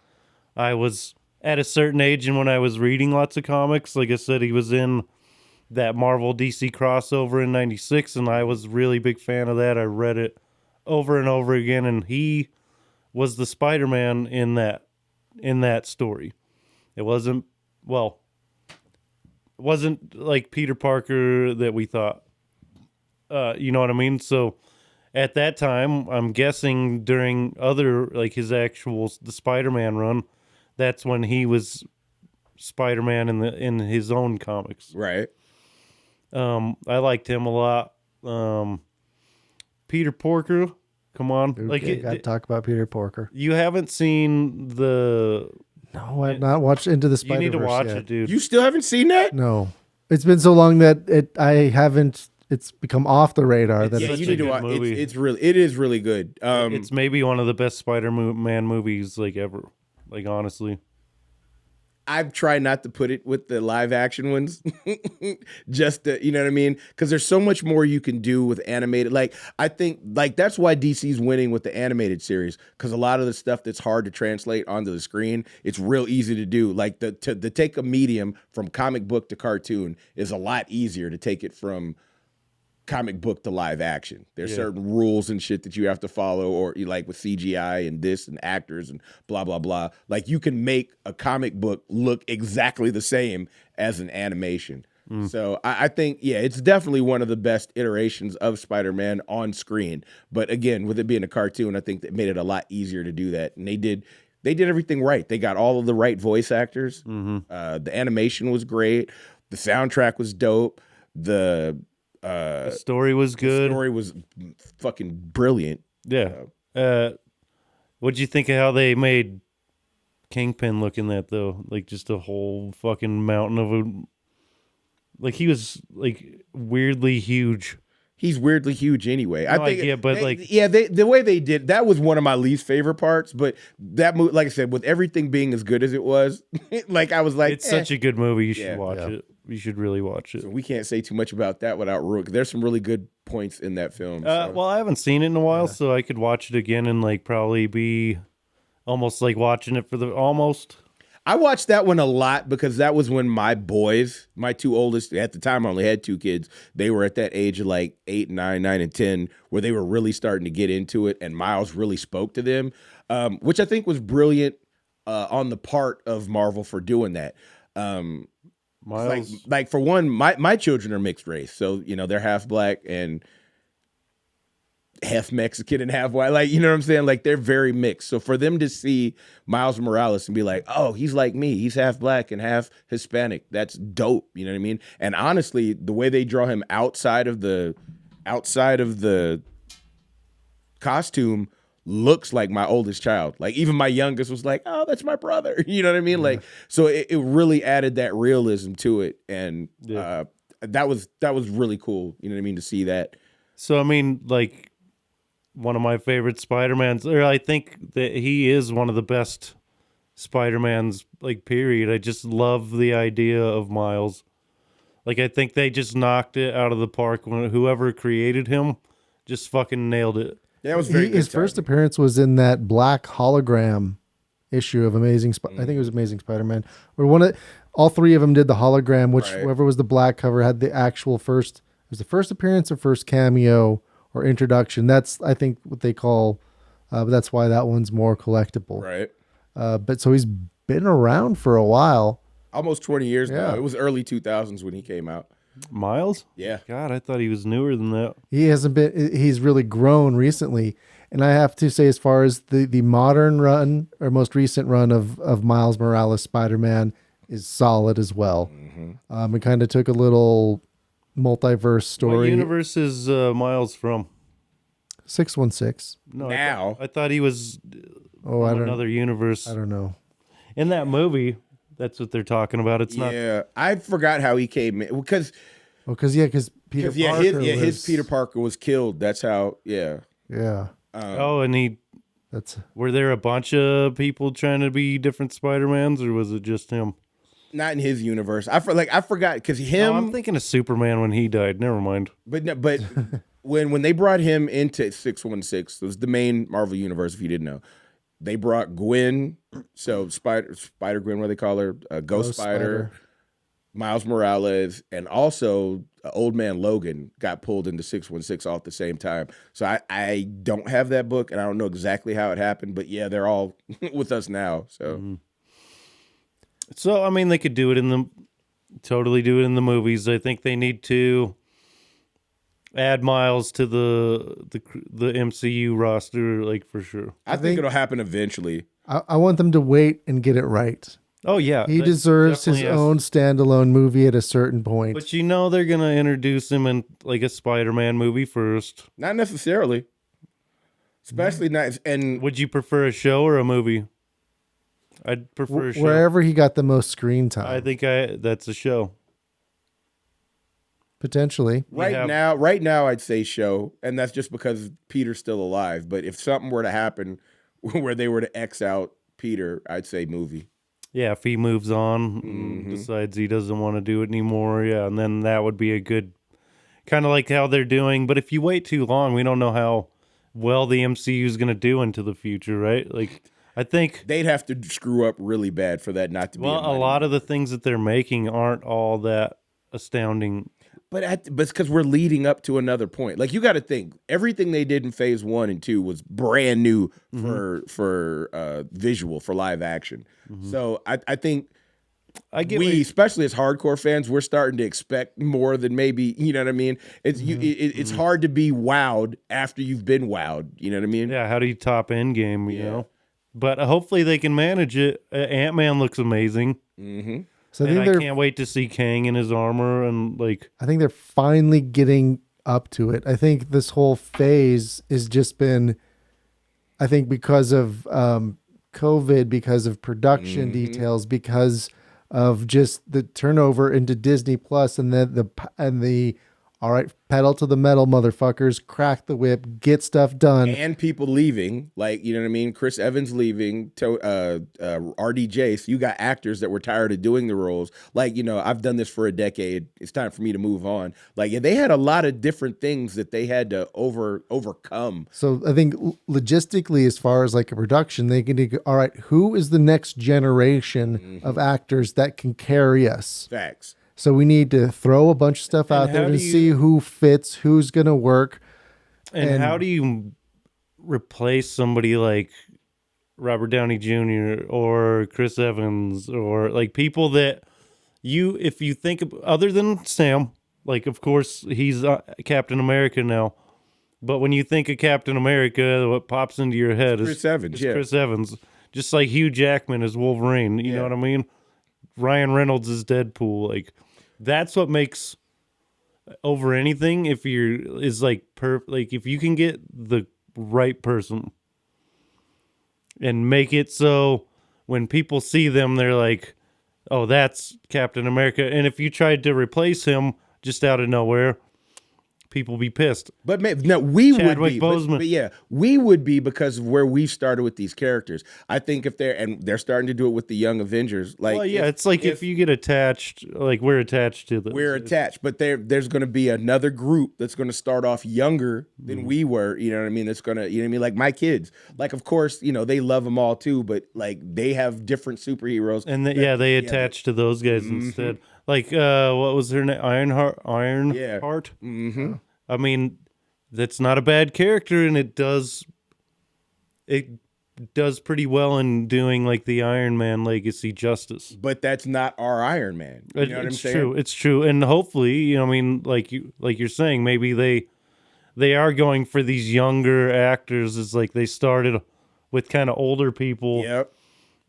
Speaker 2: I was at a certain age and when I was reading lots of comics. Like I said, he was in that Marvel DC crossover in '96, and I was really big fan of that. I read it over and over again, and he was the Spider-Man in that story. It wasn't like Peter Parker that we thought. You know what I mean? So at that time, I'm guessing during other, like his actual the Spider-Man run, that's when he was Spider-Man in his own comics.
Speaker 4: Right.
Speaker 2: I liked him a lot. Peter Porker, come on.
Speaker 3: Like, you got to talk about Peter Porker.
Speaker 2: You haven't seen the...
Speaker 3: No, I've not watched Into the Spider-Verse
Speaker 2: You need to watch
Speaker 3: yet.
Speaker 2: it, dude.
Speaker 4: You still haven't seen that?
Speaker 3: No. It's been so long that I haven't... It's become off the radar. That
Speaker 4: Yeah,
Speaker 2: such
Speaker 4: you
Speaker 2: a
Speaker 4: need to
Speaker 2: good
Speaker 4: watch.
Speaker 2: movie.
Speaker 4: It is really good.
Speaker 2: It's maybe one of the best Spider-Man movies like ever. Like honestly,
Speaker 4: I've tried not to put it with the live action ones, just to, you know what I mean? Because there's so much more you can do with animated. Like I think like that's why DC's winning with the animated series, because a lot of the stuff that's hard to translate onto the screen, it's real easy to do. Like to take a medium from comic book to cartoon is a lot easier to take it from comic book to live action. There's certain rules and shit that you have to follow, or like with CGI and this and actors and blah blah blah. Like you can make a comic book look exactly the same as an animation. So I think it's definitely one of the best iterations of Spider-Man on screen. But again, with it being a cartoon, I think that made it a lot easier to do that. And they did everything right. They got all of the right voice actors. The animation was great. The soundtrack was dope. The
Speaker 2: story was good.
Speaker 4: The story was fucking brilliant.
Speaker 2: Yeah. What'd you think of how they made Kingpin look in that though? Like just a whole fucking mountain of a. Like he was like weirdly huge.
Speaker 4: He's weirdly huge anyway.
Speaker 2: No idea, but
Speaker 4: the way they did that was one of my least favorite parts. But that movie, like I said, with everything being as good as it was, like I was like,
Speaker 2: it's such a good movie. You should
Speaker 4: Yeah.
Speaker 2: watch it. You should really watch it.
Speaker 4: So we can't say too much about that without ruining. There's some really good points in that film. So.
Speaker 2: Well, I haven't seen it in a while, so I could watch it again and like probably be almost like watching it for the almost.
Speaker 4: I watched that one a lot because that was when my boys, my two oldest, at the time I only had two kids, they were at that age of like 8, 9, 9, and 10, where they were really starting to get into it, and Miles really spoke to them, which I think was brilliant on the part of Marvel for doing that.
Speaker 2: Miles,
Speaker 4: Like for one, my children are mixed race, so you know they're half black and half Mexican and half white. Like, you know what I'm saying? Like they're very mixed. So for them to see Miles Morales and be like, oh, he's like me, he's half black and half Hispanic, that's dope. You know what I mean? And honestly, the way they draw him outside of the costume looks like my oldest child. Like even my youngest was like, oh, that's my brother. You know what I mean? Like, so it really added that realism to it. And that was really cool. You know what I mean? To see that.
Speaker 2: So I mean, like one of my favorite Spider-Mans, or I think that he is one of the best Spider-Mans, like period. I just love the idea of Miles. Like I think they just knocked it out of the park when whoever created him just fucking nailed it.
Speaker 4: That was very good.
Speaker 3: His first appearance was in that black hologram issue of Amazing. I think it was Amazing Spider-Man, where all three of them did the hologram. Which whoever was the black cover had the actual first. It was the first appearance or first cameo or introduction. That's I think what they call. But that's why that one's more collectible.
Speaker 4: Right.
Speaker 3: But so he's been around for a while.
Speaker 4: Almost 20 years now.
Speaker 3: Yeah.
Speaker 4: It was early 2000s when he came out.
Speaker 2: Miles?
Speaker 4: Yeah.
Speaker 2: God, I thought he was newer than that.
Speaker 3: He hasn't been. He's really grown recently, and I have to say, as far as the modern run or most recent run of Miles Morales Spider-Man is solid as well. It kind of took a little multiverse story.
Speaker 2: What universe is Miles from?
Speaker 3: 616.
Speaker 2: No,
Speaker 4: Now.
Speaker 2: I thought he was
Speaker 3: Oh, I
Speaker 2: from
Speaker 3: don't.
Speaker 2: another universe.
Speaker 3: I don't know.
Speaker 2: In that movie, that's what they're talking about. It's not.
Speaker 4: Yeah, I forgot how he came in because
Speaker 3: Because Peter Parker
Speaker 4: his Peter Parker was killed. That's how. Yeah.
Speaker 3: Yeah,
Speaker 2: Oh, and
Speaker 3: that's
Speaker 2: were there a bunch of people trying to be different Spider-Mans, or was it just him?
Speaker 4: Not in his universe. I forgot because
Speaker 2: Oh,
Speaker 4: him.
Speaker 2: I'm thinking of Superman when he died. Never mind.
Speaker 4: But when they brought him into 616, it was the main Marvel universe. If you didn't know, they brought Gwen. So Spider Gwen, what they call her, Ghost Spider, Miles Morales, and also Old Man Logan got pulled into 616 all at the same time. So I don't have that book, and I don't know exactly how it happened. But yeah, they're all with us now. So.
Speaker 2: So I mean, they could do it totally do it in the movies. I think they need to add Miles to the MCU roster, like for sure.
Speaker 4: I think it'll happen eventually.
Speaker 3: I want them to wait and get it right.
Speaker 2: Oh yeah,
Speaker 3: He
Speaker 2: that
Speaker 3: deserves his
Speaker 2: definitely has-
Speaker 3: own standalone movie at a certain point.
Speaker 2: But you know they're gonna introduce him in like a Spider-Man movie first.
Speaker 4: Not necessarily. Especially not. And
Speaker 2: Would you prefer a show or a movie? I'd prefer a show.
Speaker 3: Wherever he got the most screen time,
Speaker 2: I think that's a show.
Speaker 3: potentially.
Speaker 4: right now, I'd say show, and that's just because Peter's still alive. But if something were to happen where they were to X out Peter, I'd say movie.
Speaker 2: Yeah, if he moves on and decides he doesn't want to do it anymore, yeah, and then that would be a good kind of like how they're doing. But if you wait too long, we don't know how well the MCU is going to do into the future, right? Like, I think
Speaker 4: They'd have to screw up really bad for that not to be.
Speaker 2: a lot of the things that they're making aren't all that astounding.
Speaker 4: But it's because we're leading up to another point. Like you got to think, everything they did in Phase 1 and 2 was brand new for visual, for live action. So I think
Speaker 2: I get
Speaker 4: especially as hardcore fans, we're starting to expect more than maybe, you know what I mean? It's it's hard to be wowed after you've been wowed. You know what I mean?
Speaker 2: yeah, how do you top Endgame, you know? But hopefully they can manage it. Ant-Man looks amazing.
Speaker 3: So
Speaker 2: And I can't wait to see Kang in his armor and like
Speaker 3: I think they're finally getting up to it. I think this whole phase has just been, I think because of COVID, because of production details, because of just the turnover into Disney Plus, and then the all right, pedal to the metal, motherfuckers, crack the whip, get stuff done.
Speaker 4: And people leaving, like, you know what I mean? Chris Evans leaving, RDJ. So you got actors that were tired of doing the roles. Like, you know, I've done this for a decade. It's time for me to move on. Like, they had a lot of different things that they had to overcome.
Speaker 3: So I think logistically, as far as like a production, they can go, all right, who is the next generation of actors that can carry us?
Speaker 4: Facts.
Speaker 3: So we need to throw a bunch of stuff out
Speaker 2: how
Speaker 3: there
Speaker 2: do
Speaker 3: and
Speaker 2: you-
Speaker 3: see who fits, who's going to work.
Speaker 2: and how do you replace somebody like Robert Downey Jr. or Chris Evans or like people that if you think of, other than Sam, like of course he's Captain America now, but when you think of Captain America, what pops into your head
Speaker 4: Chris Evans,
Speaker 2: is
Speaker 4: yeah.
Speaker 2: Chris Evans, just like Hugh Jackman is Wolverine. You know what I mean? Ryan Reynolds is Deadpool. Like that's what makes over anything. If if you can get the right person and make it so when people see them, they're like, oh, that's Captain America. And if you tried to replace him just out of nowhere, people be pissed.
Speaker 4: But we would
Speaker 2: Chadwick
Speaker 4: be.
Speaker 2: Boseman.
Speaker 4: But yeah, we would be because of where we started with these characters. I think if they're starting to do it with the Young Avengers. Like,
Speaker 2: Well, yeah, it's like if you get attached, like we're attached to this.
Speaker 4: we're attached, but there's going to be another group that's going to start off younger than we were. You know what I mean? It's going to, you know what I mean? Like my kids, like, of course, you know, they love them all too, but like they have different superheroes.
Speaker 2: And they attach to those guys instead. Like, what was her name? Ironheart?
Speaker 4: Mm-hmm.
Speaker 2: I mean, that's not a bad character, and it does pretty well in doing like the Iron Man legacy justice.
Speaker 4: But that's not our Iron Man. You know what I'm saying?
Speaker 2: True. It's true. And hopefully, you know, I mean, like you're saying, maybe they are going for these younger actors. It's like they started with kind of older people.
Speaker 4: Yep.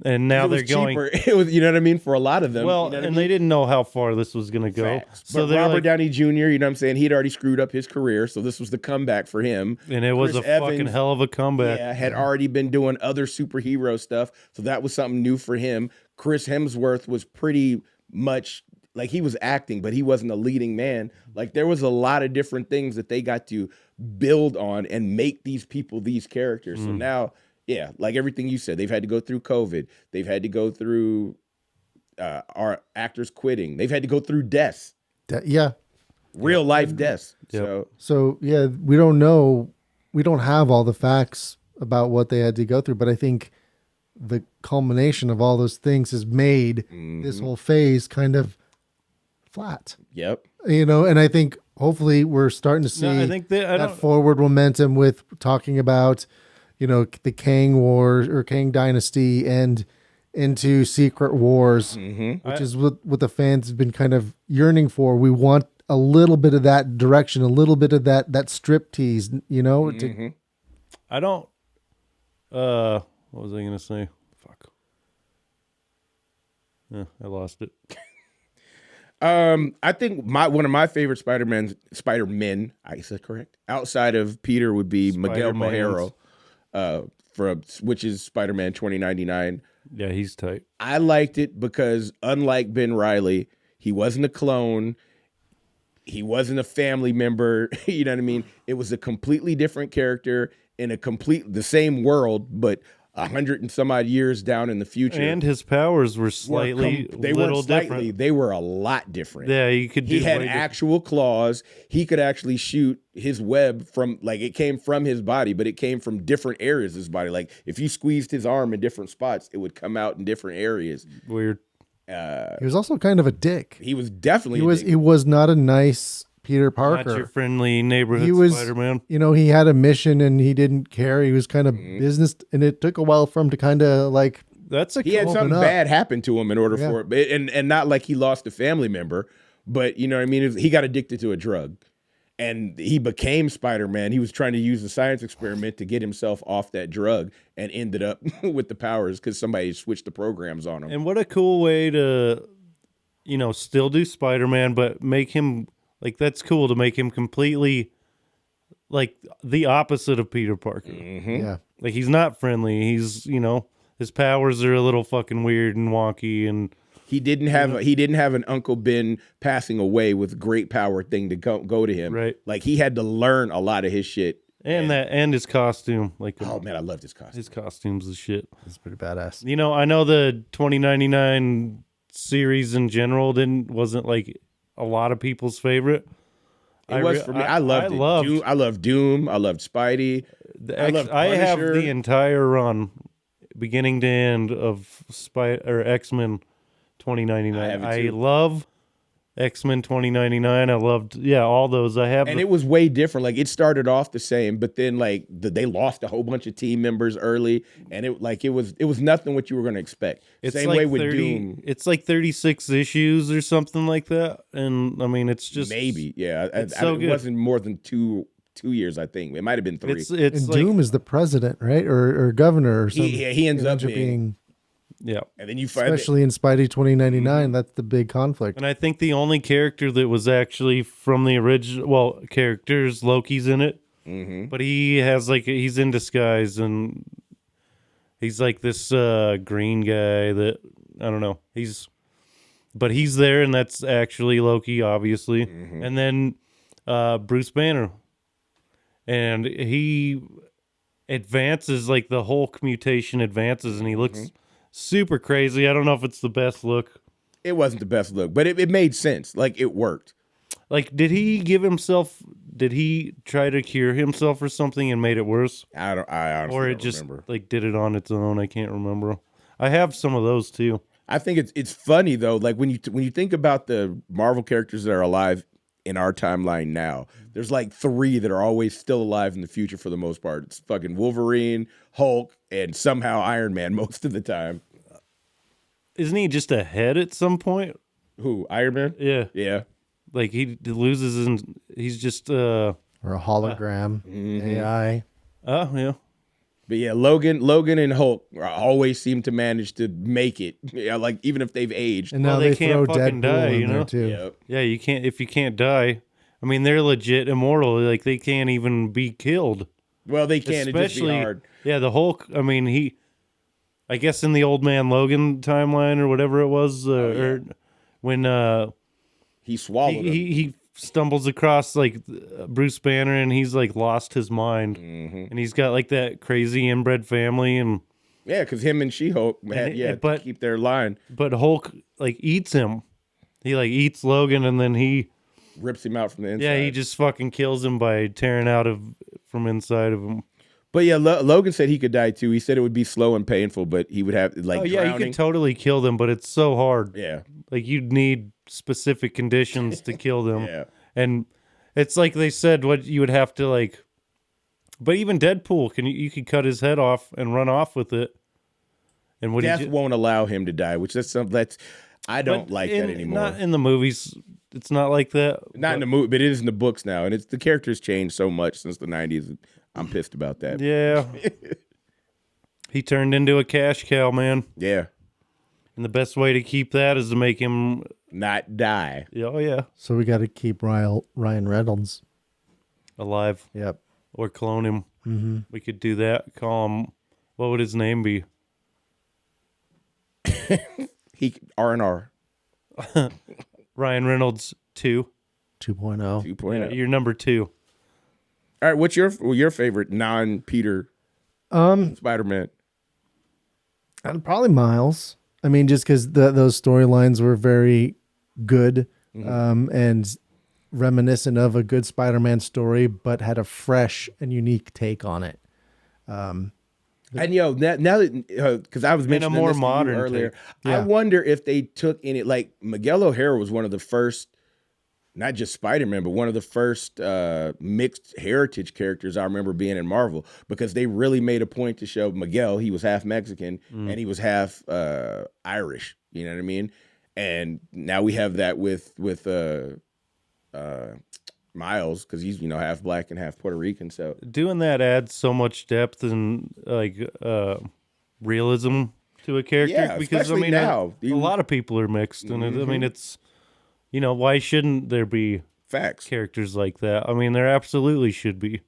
Speaker 2: And now they're
Speaker 4: going.
Speaker 2: going.
Speaker 4: It was, you know what I mean, for a lot of them.
Speaker 2: Well,
Speaker 4: you know
Speaker 2: and they didn't know how far this was going to go.
Speaker 4: Facts.
Speaker 2: So
Speaker 4: but Robert
Speaker 2: like,
Speaker 4: Downey Jr., you know what I'm saying, he'd already screwed up his career, so this was the comeback for him.
Speaker 2: And it was
Speaker 4: Chris
Speaker 2: a fucking hell of a comeback.
Speaker 4: Yeah, had already been doing other superhero stuff, so that was something new for him. Chris Hemsworth was pretty much like he was acting, but he wasn't a leading man. Like there was a lot of different things that they got to build on and make these people these characters. So now, yeah, like everything you said, they've had to go through COVID. They've had to go through our actors quitting. They've had to go through deaths.
Speaker 3: Yeah.
Speaker 4: Real life deaths.
Speaker 2: Yep.
Speaker 3: So yeah, we don't know. We don't have all the facts about what they had to go through, but I think the culmination of all those things has made this whole phase kind of flat.
Speaker 4: Yep.
Speaker 3: You know, and I think hopefully we're starting to see
Speaker 2: I think
Speaker 3: that forward momentum with talking about, you know, the Kang Wars or Kang Dynasty and into Secret Wars, which is what the fans have been kind of yearning for. We want a little bit of that direction, a little bit of that strip tease, you know.
Speaker 2: I don't. What was I gonna say? Fuck. Yeah, I lost it.
Speaker 4: I think one of my favorite Spider-Men, I said correct, outside of Peter would be Miguel O'Hara, which is Spider-Man 2099.
Speaker 2: Yeah, he's tight.
Speaker 4: I liked it because unlike Ben Reilly, he wasn't a clone. He wasn't a family member. You know what I mean? It was a completely different character in the same world, but 100 and some odd years down in the future.
Speaker 2: And his powers were slightly different.
Speaker 4: They were a lot different.
Speaker 2: Yeah,
Speaker 4: he had actual claws. He could actually shoot his web from, like, it came from his body, but it came from different areas of his body. Like if you squeezed his arm in different spots, it would come out in different areas.
Speaker 2: Weird.
Speaker 3: He was also kind of a dick.
Speaker 4: He was definitely
Speaker 3: he was not a nice Peter Parker.
Speaker 2: Not your friendly neighborhood Spider-Man.
Speaker 3: You know, he had a mission and he didn't care. He was kind of business, and it took a while for him to kind of like.
Speaker 4: He had something bad happen to him in order for it, and not like he lost a family member, but you know what I mean. He got addicted to a drug, and he became Spider-Man. He was trying to use the science experiment to get himself off that drug, and ended up with the powers because somebody switched the programs on him.
Speaker 2: And what a cool way to, you know, still do Spider-Man, but make him. Like, that's cool to make him completely, like, the opposite of Peter Parker.
Speaker 3: Yeah.
Speaker 2: Like, he's not friendly. He's, you know, his powers are a little fucking weird and wonky. And
Speaker 4: he didn't have an Uncle Ben passing away with great power thing to go to him.
Speaker 2: Right.
Speaker 4: Like, he had to learn a lot of his shit.
Speaker 2: And his costume. Like,
Speaker 4: oh, man, I loved his costume.
Speaker 2: His costume's the shit.
Speaker 3: It's pretty badass.
Speaker 2: You know, I know the 2099 series in general wasn't, like, a lot of people's favorite.
Speaker 4: It was for me. I loved it. Doom, I loved Doom. I loved Spidey.
Speaker 2: I have the entire run, beginning to end, of X-Men 2099. I love X-Men 2099. I loved all those. I have,
Speaker 4: and it was way different. Like it started off the same, but then like they lost a whole bunch of team members early, and it was nothing what you were going to expect.
Speaker 2: It's
Speaker 4: same
Speaker 2: like
Speaker 4: way with Doom.
Speaker 2: It's like 36 issues or something like that, and I mean it's just
Speaker 4: maybe it
Speaker 2: good.
Speaker 4: wasn't more than 2 years. I think it might have been 3.
Speaker 2: It's
Speaker 3: and
Speaker 2: like,
Speaker 3: Doom is the president, right, or governor or something.
Speaker 4: He ends up being.
Speaker 2: Yeah,
Speaker 4: and then you find
Speaker 3: especially in Spidey 2099, that's the big conflict.
Speaker 2: And I think the only character that was actually from the original, characters, Loki's in it, but he has he's in disguise and he's like this green guy that I don't know. He's there, and that's actually Loki, obviously. And then Bruce Banner, and he advances, like the whole mutation advances, and he looks super crazy. I don't know if it's the best look.
Speaker 4: It wasn't the best look, but it made sense. Like it worked.
Speaker 2: Like, did he try to cure himself or something and made it worse?
Speaker 4: I honestly
Speaker 2: or it
Speaker 4: don't
Speaker 2: just
Speaker 4: remember.
Speaker 2: like did it on its own. I can't remember. I have some of those too.
Speaker 4: I think it's funny though. Like when you think about the Marvel characters that are alive in our timeline now. There's like 3 that are always still alive in the future for the most part. It's fucking Wolverine, Hulk, and somehow Iron Man most of the time.
Speaker 2: Isn't he just a head at some point?
Speaker 4: Who, Iron Man?
Speaker 2: Yeah.
Speaker 4: Yeah.
Speaker 2: Like he loses and he's just
Speaker 3: Or a hologram, AI.
Speaker 2: oh yeah.
Speaker 4: But yeah, Logan and Hulk always seem to manage to make it. Yeah, like even if they've aged.
Speaker 3: And now
Speaker 2: Well, they
Speaker 3: they
Speaker 2: can't
Speaker 3: throw
Speaker 2: fucking
Speaker 3: Deadpool
Speaker 2: die,
Speaker 3: in
Speaker 2: you
Speaker 3: there
Speaker 2: know?
Speaker 3: too.
Speaker 4: Yep.
Speaker 2: Yeah, you can't if you can't die. I mean, they're legit immortal. Like they can't even be killed.
Speaker 4: Well, they can. It just be hard.
Speaker 2: Yeah, the Hulk. I mean, I guess in the Old Man Logan timeline or whatever it was, or when
Speaker 4: He swallowed him.
Speaker 2: he stumbles across like Bruce Banner and he's like lost his mind, and he's got like that crazy inbred family, and
Speaker 4: Yeah, because him and She-Hulk had to keep their line.
Speaker 2: but Hulk like eats him. He like eats Logan, and then he
Speaker 4: Rips him out from the inside.
Speaker 2: yeah he just fucking kills him by tearing out from inside of him.
Speaker 4: But yeah, Logan said he could die too. He said it would be slow and painful, but he would have like
Speaker 2: Oh yeah,
Speaker 4: drowning.
Speaker 2: you could totally kill them, but it's so hard.
Speaker 4: Yeah.
Speaker 2: Like you'd need specific conditions to kill them.
Speaker 4: Yeah.
Speaker 2: And it's like they said what you would have to like. But even Deadpool, you could cut his head off and run off with it. And what
Speaker 4: Death won't allow him to die, which I don't like that anymore.
Speaker 2: Not in the movies. It's not like that.
Speaker 4: Not in the movie, but it is in the books now, and the character's changed so much since the '90s. I'm pissed about that.
Speaker 2: Yeah. He turned into a cash cow, man.
Speaker 4: Yeah.
Speaker 2: And the best way to keep that is to make him.
Speaker 4: Not die.
Speaker 2: Oh yeah,
Speaker 3: So we got to keep Ryan Reynolds.
Speaker 2: alive
Speaker 3: Yep.
Speaker 2: or clone him. Mm-hmm. We could do that. Call him. What would his name be?
Speaker 4: He R&R
Speaker 2: Ryan Reynolds 2.
Speaker 3: 2.0.
Speaker 4: 2.0.
Speaker 2: You're number 2.
Speaker 4: All right, what's your favorite non-Peter Spider-Man?
Speaker 3: And probably Miles. I mean, just because those storylines were very good and reminiscent of a good Spider-Man story, but had a fresh and unique take on it.
Speaker 4: And now that because I was mentioning
Speaker 2: more
Speaker 4: this to you
Speaker 2: modern
Speaker 4: earlier,
Speaker 2: take.
Speaker 3: Yeah.
Speaker 4: I wonder if they took any like Miguel O'Hara was one of the first, not just Spider-Man, but one of the first mixed heritage characters I remember being in Marvel, because they really made a point to show Miguel. He was half Mexican and he was half Irish. You know what I mean? And now we have that with Miles, because he's half black and half Puerto Rican. So
Speaker 2: Doing that adds so much depth and like realism to a character.
Speaker 4: Yeah,
Speaker 2: because I
Speaker 4: especially
Speaker 2: mean,
Speaker 4: now.
Speaker 2: a lot of people are mixed, and I mean, it's why shouldn't there be
Speaker 4: facts.
Speaker 2: characters like that? I mean, there absolutely should be.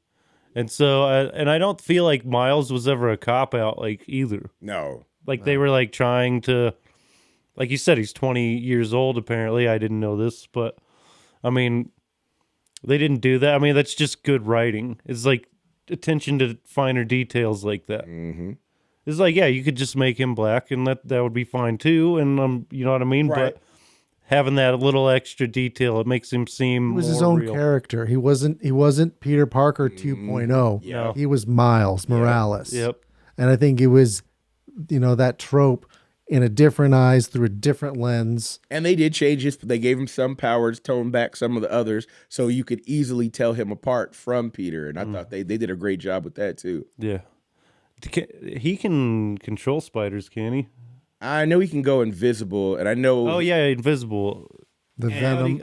Speaker 2: And so, and I don't feel like Miles was ever a cop out, like either.
Speaker 4: No.
Speaker 2: Like they were like trying to, like you said, he's 20 years old. Apparently, I didn't know this, but I mean, they didn't do that. I mean, that's just good writing. It's like attention to finer details like that.
Speaker 4: Mm-hmm.
Speaker 2: It's like, yeah, you could just make him black, and that would be fine too. And you know what I mean?
Speaker 4: Right.
Speaker 2: But having that little extra detail, it makes him seem
Speaker 3: He was
Speaker 2: more
Speaker 3: his own
Speaker 2: real.
Speaker 3: character. He wasn't Peter Parker 2.0.
Speaker 4: Yeah.
Speaker 3: He was Miles Morales.
Speaker 2: Yep.
Speaker 3: And I think it was, that trope in a different eyes through a different lens.
Speaker 4: And they did change his. They gave him some powers, toned back some of the others, so you could easily tell him apart from Peter. And I thought they did a great job with that too.
Speaker 2: Yeah. He can control spiders, can he?
Speaker 4: I know he can go invisible, and I know.
Speaker 2: Oh yeah, invisible.
Speaker 3: The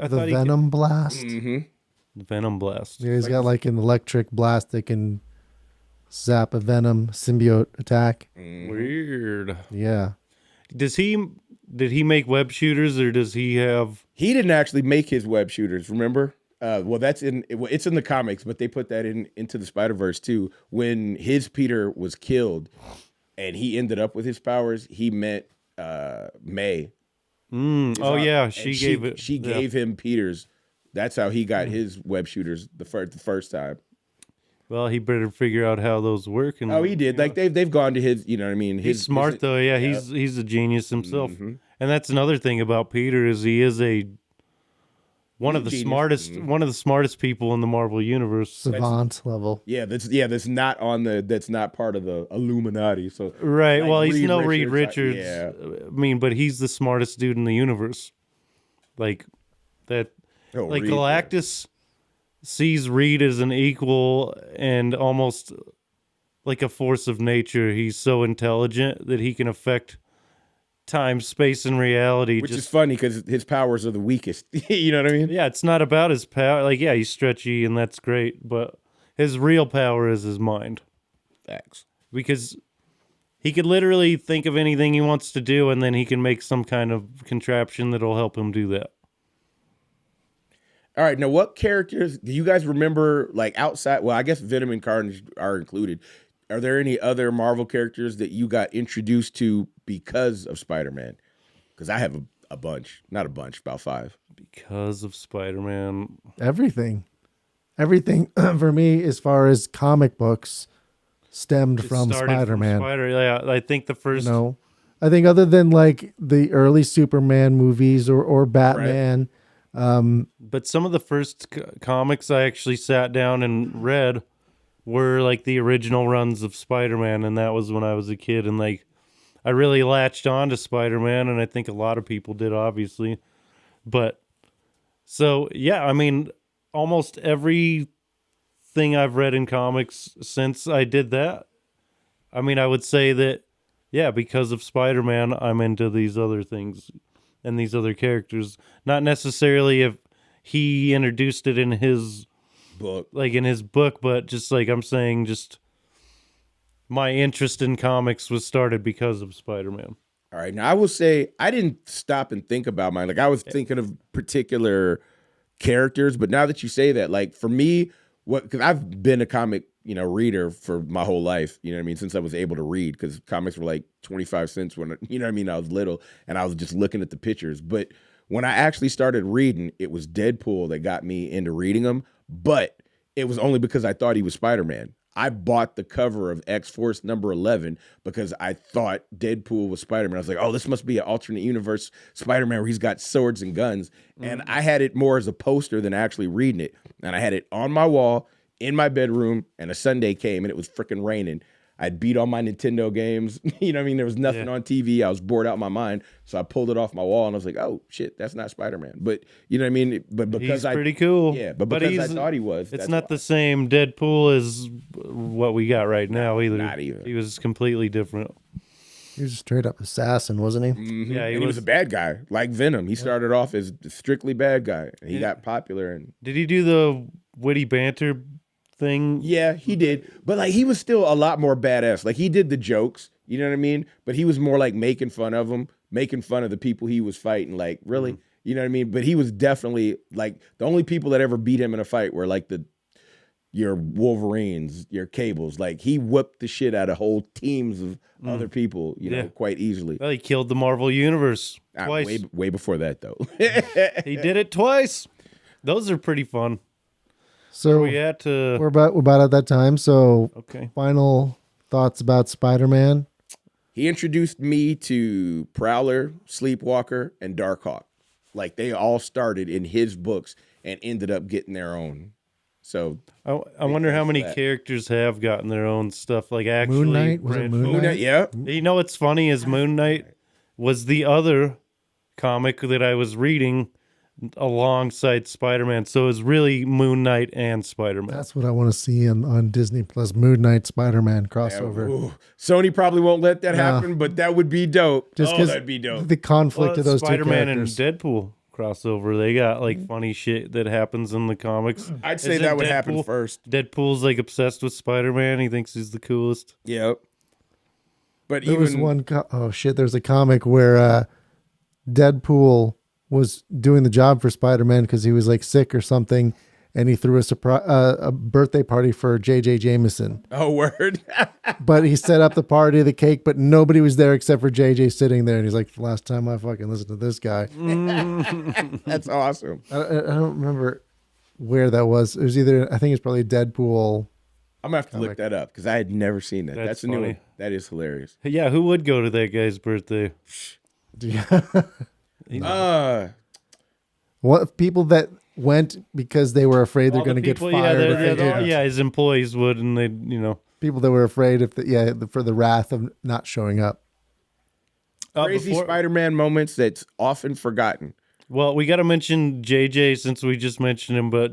Speaker 2: I thought he
Speaker 3: Venom blast.
Speaker 4: Mm-hmm.
Speaker 2: Venom blast.
Speaker 3: Yeah, he's got like an electric blast that can zap a Venom symbiote attack.
Speaker 2: Weird.
Speaker 3: Yeah.
Speaker 2: Did he make web shooters, or does he have?
Speaker 4: He didn't actually make his web shooters. Remember? Well, it's in the comics, but they put that into the Spider-Verse too. When his Peter was killed, and he ended up with his powers, he met May.
Speaker 2: Oh yeah, she gave it.
Speaker 4: She gave him Peter's. That's how he got his web shooters the first time.
Speaker 2: Well, he better figure out how those work. And,
Speaker 4: Oh, he did. Like they've gone to his. You know what I mean?
Speaker 2: He's smart though. Yeah, he's a genius himself. And that's another thing about Peter is he is one of the smartest people in the Marvel universe.
Speaker 3: Savant level.
Speaker 4: That's not part of the Illuminati. So
Speaker 2: Right.
Speaker 4: like
Speaker 2: Well, he's
Speaker 4: Reed
Speaker 2: no Reed
Speaker 4: Richards,
Speaker 2: Richards. I mean, but he's the smartest dude in the universe. Like that.
Speaker 4: Oh,
Speaker 2: like
Speaker 4: Reed,
Speaker 2: Galactus sees Reed as an equal and almost like a force of nature. He's so intelligent that he can affect time, space, and reality.
Speaker 4: which is funny because his powers are the weakest. You know what I mean?
Speaker 2: Yeah, it's not about his power. Like, yeah, he's stretchy and that's great, but his real power is his mind.
Speaker 4: Facts.
Speaker 2: Because he could literally think of anything he wants to do, and then he can make some kind of contraption that'll help him do that.
Speaker 4: All right, now what characters do you guys remember, like outside? Well, I guess Venom and Carnage are included. Are there any other Marvel characters that you got introduced to because of Spider-Man? Because I have a bunch. Not a bunch, about 5.
Speaker 2: Because of Spider-Man.
Speaker 3: Everything for me, as far as comic books, stemmed
Speaker 2: It
Speaker 3: from
Speaker 2: started
Speaker 3: Spider-Man.
Speaker 2: Yeah, I think the first...
Speaker 3: No, I think other than like the early Superman movies or Batman,
Speaker 2: But some of the first comics I actually sat down and read were like the original runs of Spider-Man, and that was when I was a kid, and like I really latched on to Spider-Man, and I think a lot of people did, obviously. But so yeah, I mean, almost everything I've read in comics since I did that, I mean, I would say that yeah, because of Spider-Man, I'm into these other things and these other characters. Not necessarily if he introduced it in his
Speaker 4: Book.
Speaker 2: like in his book, but just like I'm saying, just my interest in comics was started because of Spider-Man.
Speaker 4: All right, now I will say I didn't stop and think about mine. Like I was thinking of particular characters, but now that you say that, like for me, because I've been a comic, reader for my whole life, you know what I mean, since I was able to read, because comics were like 25 cents when, you know what I mean, I was little, and I was just looking at the pictures. But when I actually started reading, it was Deadpool that got me into reading them, but it was only because I thought he was Spider-Man. I bought the cover of X-Force number 11 because I thought Deadpool was Spider-Man. I was like, oh, this must be an alternate universe Spider-Man where he's got swords and guns. And I had it more as a poster than actually reading it. And I had it on my wall in my bedroom, and a Sunday came and it was freaking raining. I'd beat all my Nintendo games. You know what I mean? There was nothing on TV. I was bored out of my mind. So I pulled it off my wall and I was like, oh, shit, that's not Spider-Man. But, you know what I mean? But because
Speaker 2: He's pretty cool.
Speaker 4: Yeah, but because I thought he was.
Speaker 2: It's not the same Deadpool as what we got right now either.
Speaker 4: Not even.
Speaker 2: He was completely different.
Speaker 3: he was a straight up assassin, wasn't he?
Speaker 4: Mm-hmm.
Speaker 2: Yeah,
Speaker 4: he was a bad guy, like Venom. He started off as a strictly bad guy. And he got popular. And
Speaker 2: did he do the witty banter thing?
Speaker 4: yeah, he did. But like he was still a lot more badass. Like he did the jokes, you know what I mean? But he was more like making fun of them, making fun of the people he was fighting. Like, really? You know what I mean? But he was definitely like the only people that ever beat him in a fight were like your Wolverines, your Cables. Like he whooped the shit out of whole teams of other people, you know, quite easily.
Speaker 2: Well, he killed the Marvel Universe twice.
Speaker 4: Way before that though.
Speaker 2: He did it twice. Those are pretty fun.
Speaker 3: So
Speaker 2: We had to.
Speaker 3: we're about at that time. So
Speaker 2: Okay.
Speaker 3: final thoughts about Spider-Man.
Speaker 4: He introduced me to Prowler, Sleepwalker, and Darkhawk. Like they all started in his books and ended up getting their own. So
Speaker 2: I wonder how many characters have gotten their own stuff. Like actually,
Speaker 3: Moon Knight? Was it Moon Knight?
Speaker 4: yeah.
Speaker 2: You know what's funny is Moon Knight was the other comic that I was reading alongside Spider-Man. So it was really Moon Knight and Spider-Man.
Speaker 3: That's what I want to see on Disney Plus. Moon Knight Spider-Man crossover.
Speaker 4: Ooh. Sony probably won't let that happen, but that would be dope.
Speaker 3: Just 'cause
Speaker 4: that'd be dope.
Speaker 3: the conflict of those
Speaker 2: Spider-Man
Speaker 3: two
Speaker 2: and
Speaker 3: characters.
Speaker 2: Deadpool crossover. They got like funny shit that happens in the comics.
Speaker 4: I'd say
Speaker 2: Isn't
Speaker 4: that would happen first.
Speaker 2: Deadpool's like obsessed with Spider-Man. He thinks he's the coolest.
Speaker 4: Yep. But
Speaker 3: There was
Speaker 4: even
Speaker 3: one. There's a comic where Deadpool was doing the job for Spider-Man because he was like sick or something, and he threw a birthday party for J.J. Jameson.
Speaker 4: oh word.
Speaker 3: But he set up the party, the cake, but nobody was there except for J.J. sitting there, and he's like, "The last time I fucking listened to this guy."
Speaker 4: That's awesome.
Speaker 3: I don't remember where that was. It was either, I think it's probably Deadpool.
Speaker 4: I'm gonna have to look that up because I had never seen that.
Speaker 2: That's
Speaker 4: That's a new
Speaker 2: funny.
Speaker 4: one. That is hilarious.
Speaker 2: Yeah, who would go to that guy's birthday?
Speaker 3: What people that went because they were afraid they're
Speaker 2: All the
Speaker 3: going to get
Speaker 2: people-
Speaker 3: fired. if they
Speaker 2: yeah,
Speaker 3: didn't.
Speaker 2: yeah, his employees would, and they,
Speaker 3: People that were afraid for the wrath of not showing up.
Speaker 4: Crazy
Speaker 2: before-
Speaker 4: Spider-Man moments that's often forgotten.
Speaker 2: Well, we got to mention JJ since we just mentioned him, but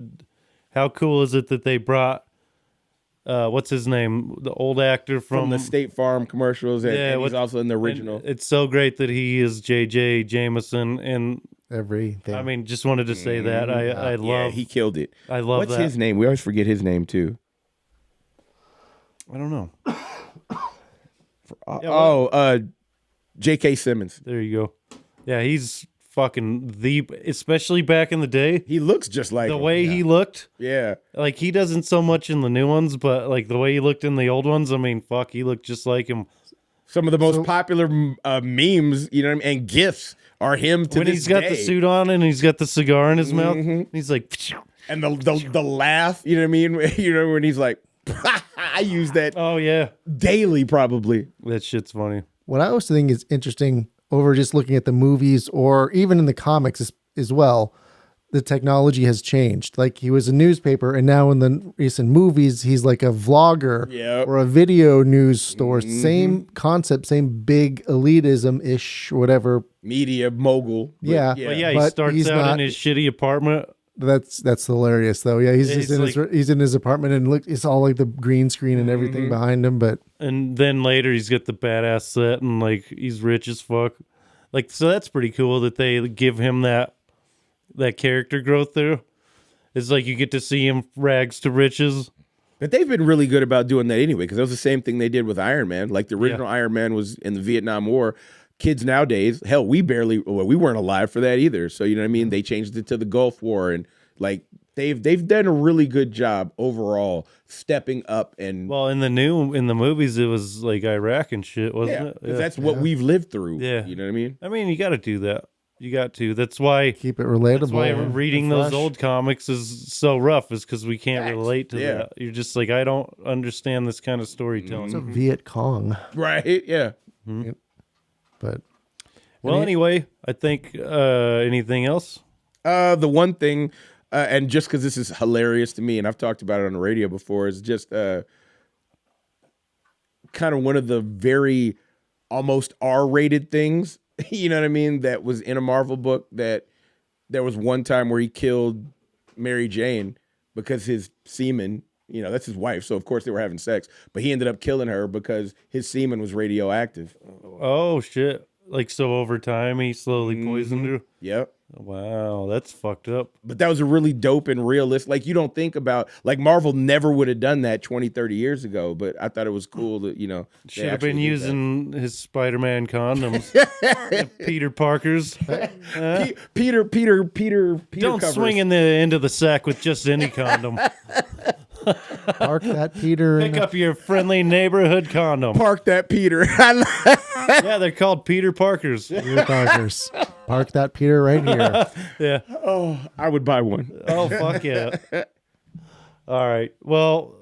Speaker 2: how cool is it that they brought, what's his name? The old actor
Speaker 4: From the State Farm commercials, and he's also in the original.
Speaker 2: It's so great that he is JJ Jameson, and
Speaker 3: Everything.
Speaker 2: I mean, just wanted to say that. I love.
Speaker 4: Yeah, he killed it.
Speaker 2: I love
Speaker 4: What's
Speaker 2: that.
Speaker 4: his name? We always forget his name too.
Speaker 2: I don't know.
Speaker 4: J.K. Simmons.
Speaker 2: There you go. Yeah, he's fucking especially back in the day.
Speaker 4: He looks just like
Speaker 2: The
Speaker 4: him.
Speaker 2: way he looked,
Speaker 4: Yeah.
Speaker 2: like he doesn't so much in the new ones, but like the way he looked in the old ones, I mean, fuck, he looked just like him.
Speaker 4: Some of the most popular memes, you know what I mean, and GIFs are him to
Speaker 2: When
Speaker 4: this
Speaker 2: he's got
Speaker 4: day.
Speaker 2: the suit on and he's got the cigar in his mouth, he's like,
Speaker 4: And the laugh, you know what I mean? You know, when he's like, I use that
Speaker 2: oh yeah,
Speaker 4: daily probably.
Speaker 2: that shit's funny.
Speaker 3: What I also think is interesting over just looking at the movies or even in the comics as well, the technology has changed. Like he was a newspaper and now in the recent movies, he's like a vlogger or a video news store. Same concept, same big elitism-ish, whatever.
Speaker 4: Media mogul.
Speaker 3: Yeah.
Speaker 2: But yeah, he
Speaker 3: But
Speaker 2: starts
Speaker 3: he's
Speaker 2: out
Speaker 3: not-
Speaker 2: in his shitty apartment.
Speaker 3: That's hilarious though. Yeah, he's just he's in his apartment and look, it's all like the green screen and everything behind him. But
Speaker 2: And then later he's got the badass set and like he's rich as fuck. Like, so that's pretty cool that they give him that character growth there. It's like you get to see him rags to riches.
Speaker 4: But they've been really good about doing that anyway, because that was the same thing they did with Iron Man. Like the original Iron Man was in the Vietnam War. Kids nowadays, hell, we weren't alive for that either. So you know what I mean? They changed it to the Gulf War, and like they've done a really good job overall stepping up. And
Speaker 2: Well, in the movies, it was like Iraq and shit, wasn't it?
Speaker 4: 'cause that's what we've lived through.
Speaker 2: Yeah.
Speaker 4: You know what I mean?
Speaker 2: I mean, you got to do that. You got to. That's why.
Speaker 3: keep it relatable.
Speaker 2: That's why
Speaker 3: and
Speaker 2: reading those
Speaker 3: fresh.
Speaker 2: old comics is so rough, is because we can't relate to
Speaker 4: Yeah.
Speaker 2: that. You're just like, I don't understand this kind of storytelling.
Speaker 3: It's a Viet Cong,
Speaker 4: Right? Yeah.
Speaker 3: but
Speaker 2: Well, anyway, I think anything else?
Speaker 4: The one thing, and just because this is hilarious to me, and I've talked about it on the radio before, is just kind of one of the very almost R-rated things, you know what I mean, that was in a Marvel book, that there was one time where he killed Mary Jane because his semen, you know, that's his wife, so of course they were having sex, but he ended up killing her because his semen was radioactive.
Speaker 2: Oh, shit. Like, so over time, he slowly poisoned her?
Speaker 4: Yep.
Speaker 2: Wow, that's fucked up.
Speaker 4: But that was a really dope and realistic, like you don't think about, like Marvel never would have done that 20, 30 years ago, but I thought it was cool that, you know. they
Speaker 2: Should have
Speaker 4: actually
Speaker 2: been
Speaker 4: did
Speaker 2: using his Spider-Man condoms. Peter Parker's.
Speaker 4: that. Peter
Speaker 2: Don't
Speaker 4: covers.
Speaker 2: swing in the end of the sack with just any condom.
Speaker 3: park that Peter.
Speaker 2: Pick up your friendly neighborhood condom.
Speaker 4: Park that Peter.
Speaker 2: Yeah, they're called Peter Parkers.
Speaker 3: Peter Parkers. Park that Peter right here.
Speaker 2: Yeah.
Speaker 4: Oh, I would buy one.
Speaker 2: Oh, fuck yeah. All right. Well,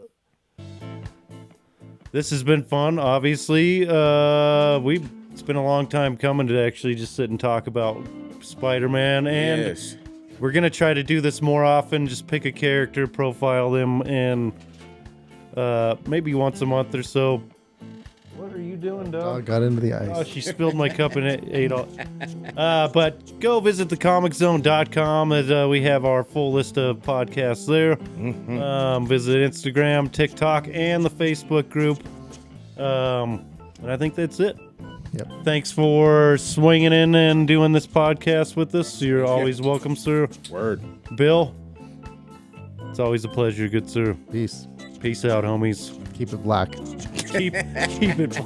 Speaker 2: this has been fun, obviously. It's been a long time coming to actually just sit and talk about Spider-Man, and
Speaker 4: Yes.
Speaker 2: we're going to try to do this more often, just pick a character, profile them, and maybe once a month or so. What are you doing, dog?
Speaker 3: Got into the ice.
Speaker 2: Oh, she spilled my cup and it ate all. But go visit thecomiczone.com. We have our full list of podcasts there. Visit Instagram, TikTok, and the Facebook group. And I think that's it.
Speaker 3: Yep.
Speaker 2: Thanks for swinging in and doing this podcast with us. You're always welcome, sir.
Speaker 4: Word.
Speaker 2: Bill, it's always a pleasure, good sir.
Speaker 3: Peace.
Speaker 2: Peace out, homies.
Speaker 3: Keep it black.
Speaker 2: Keep it.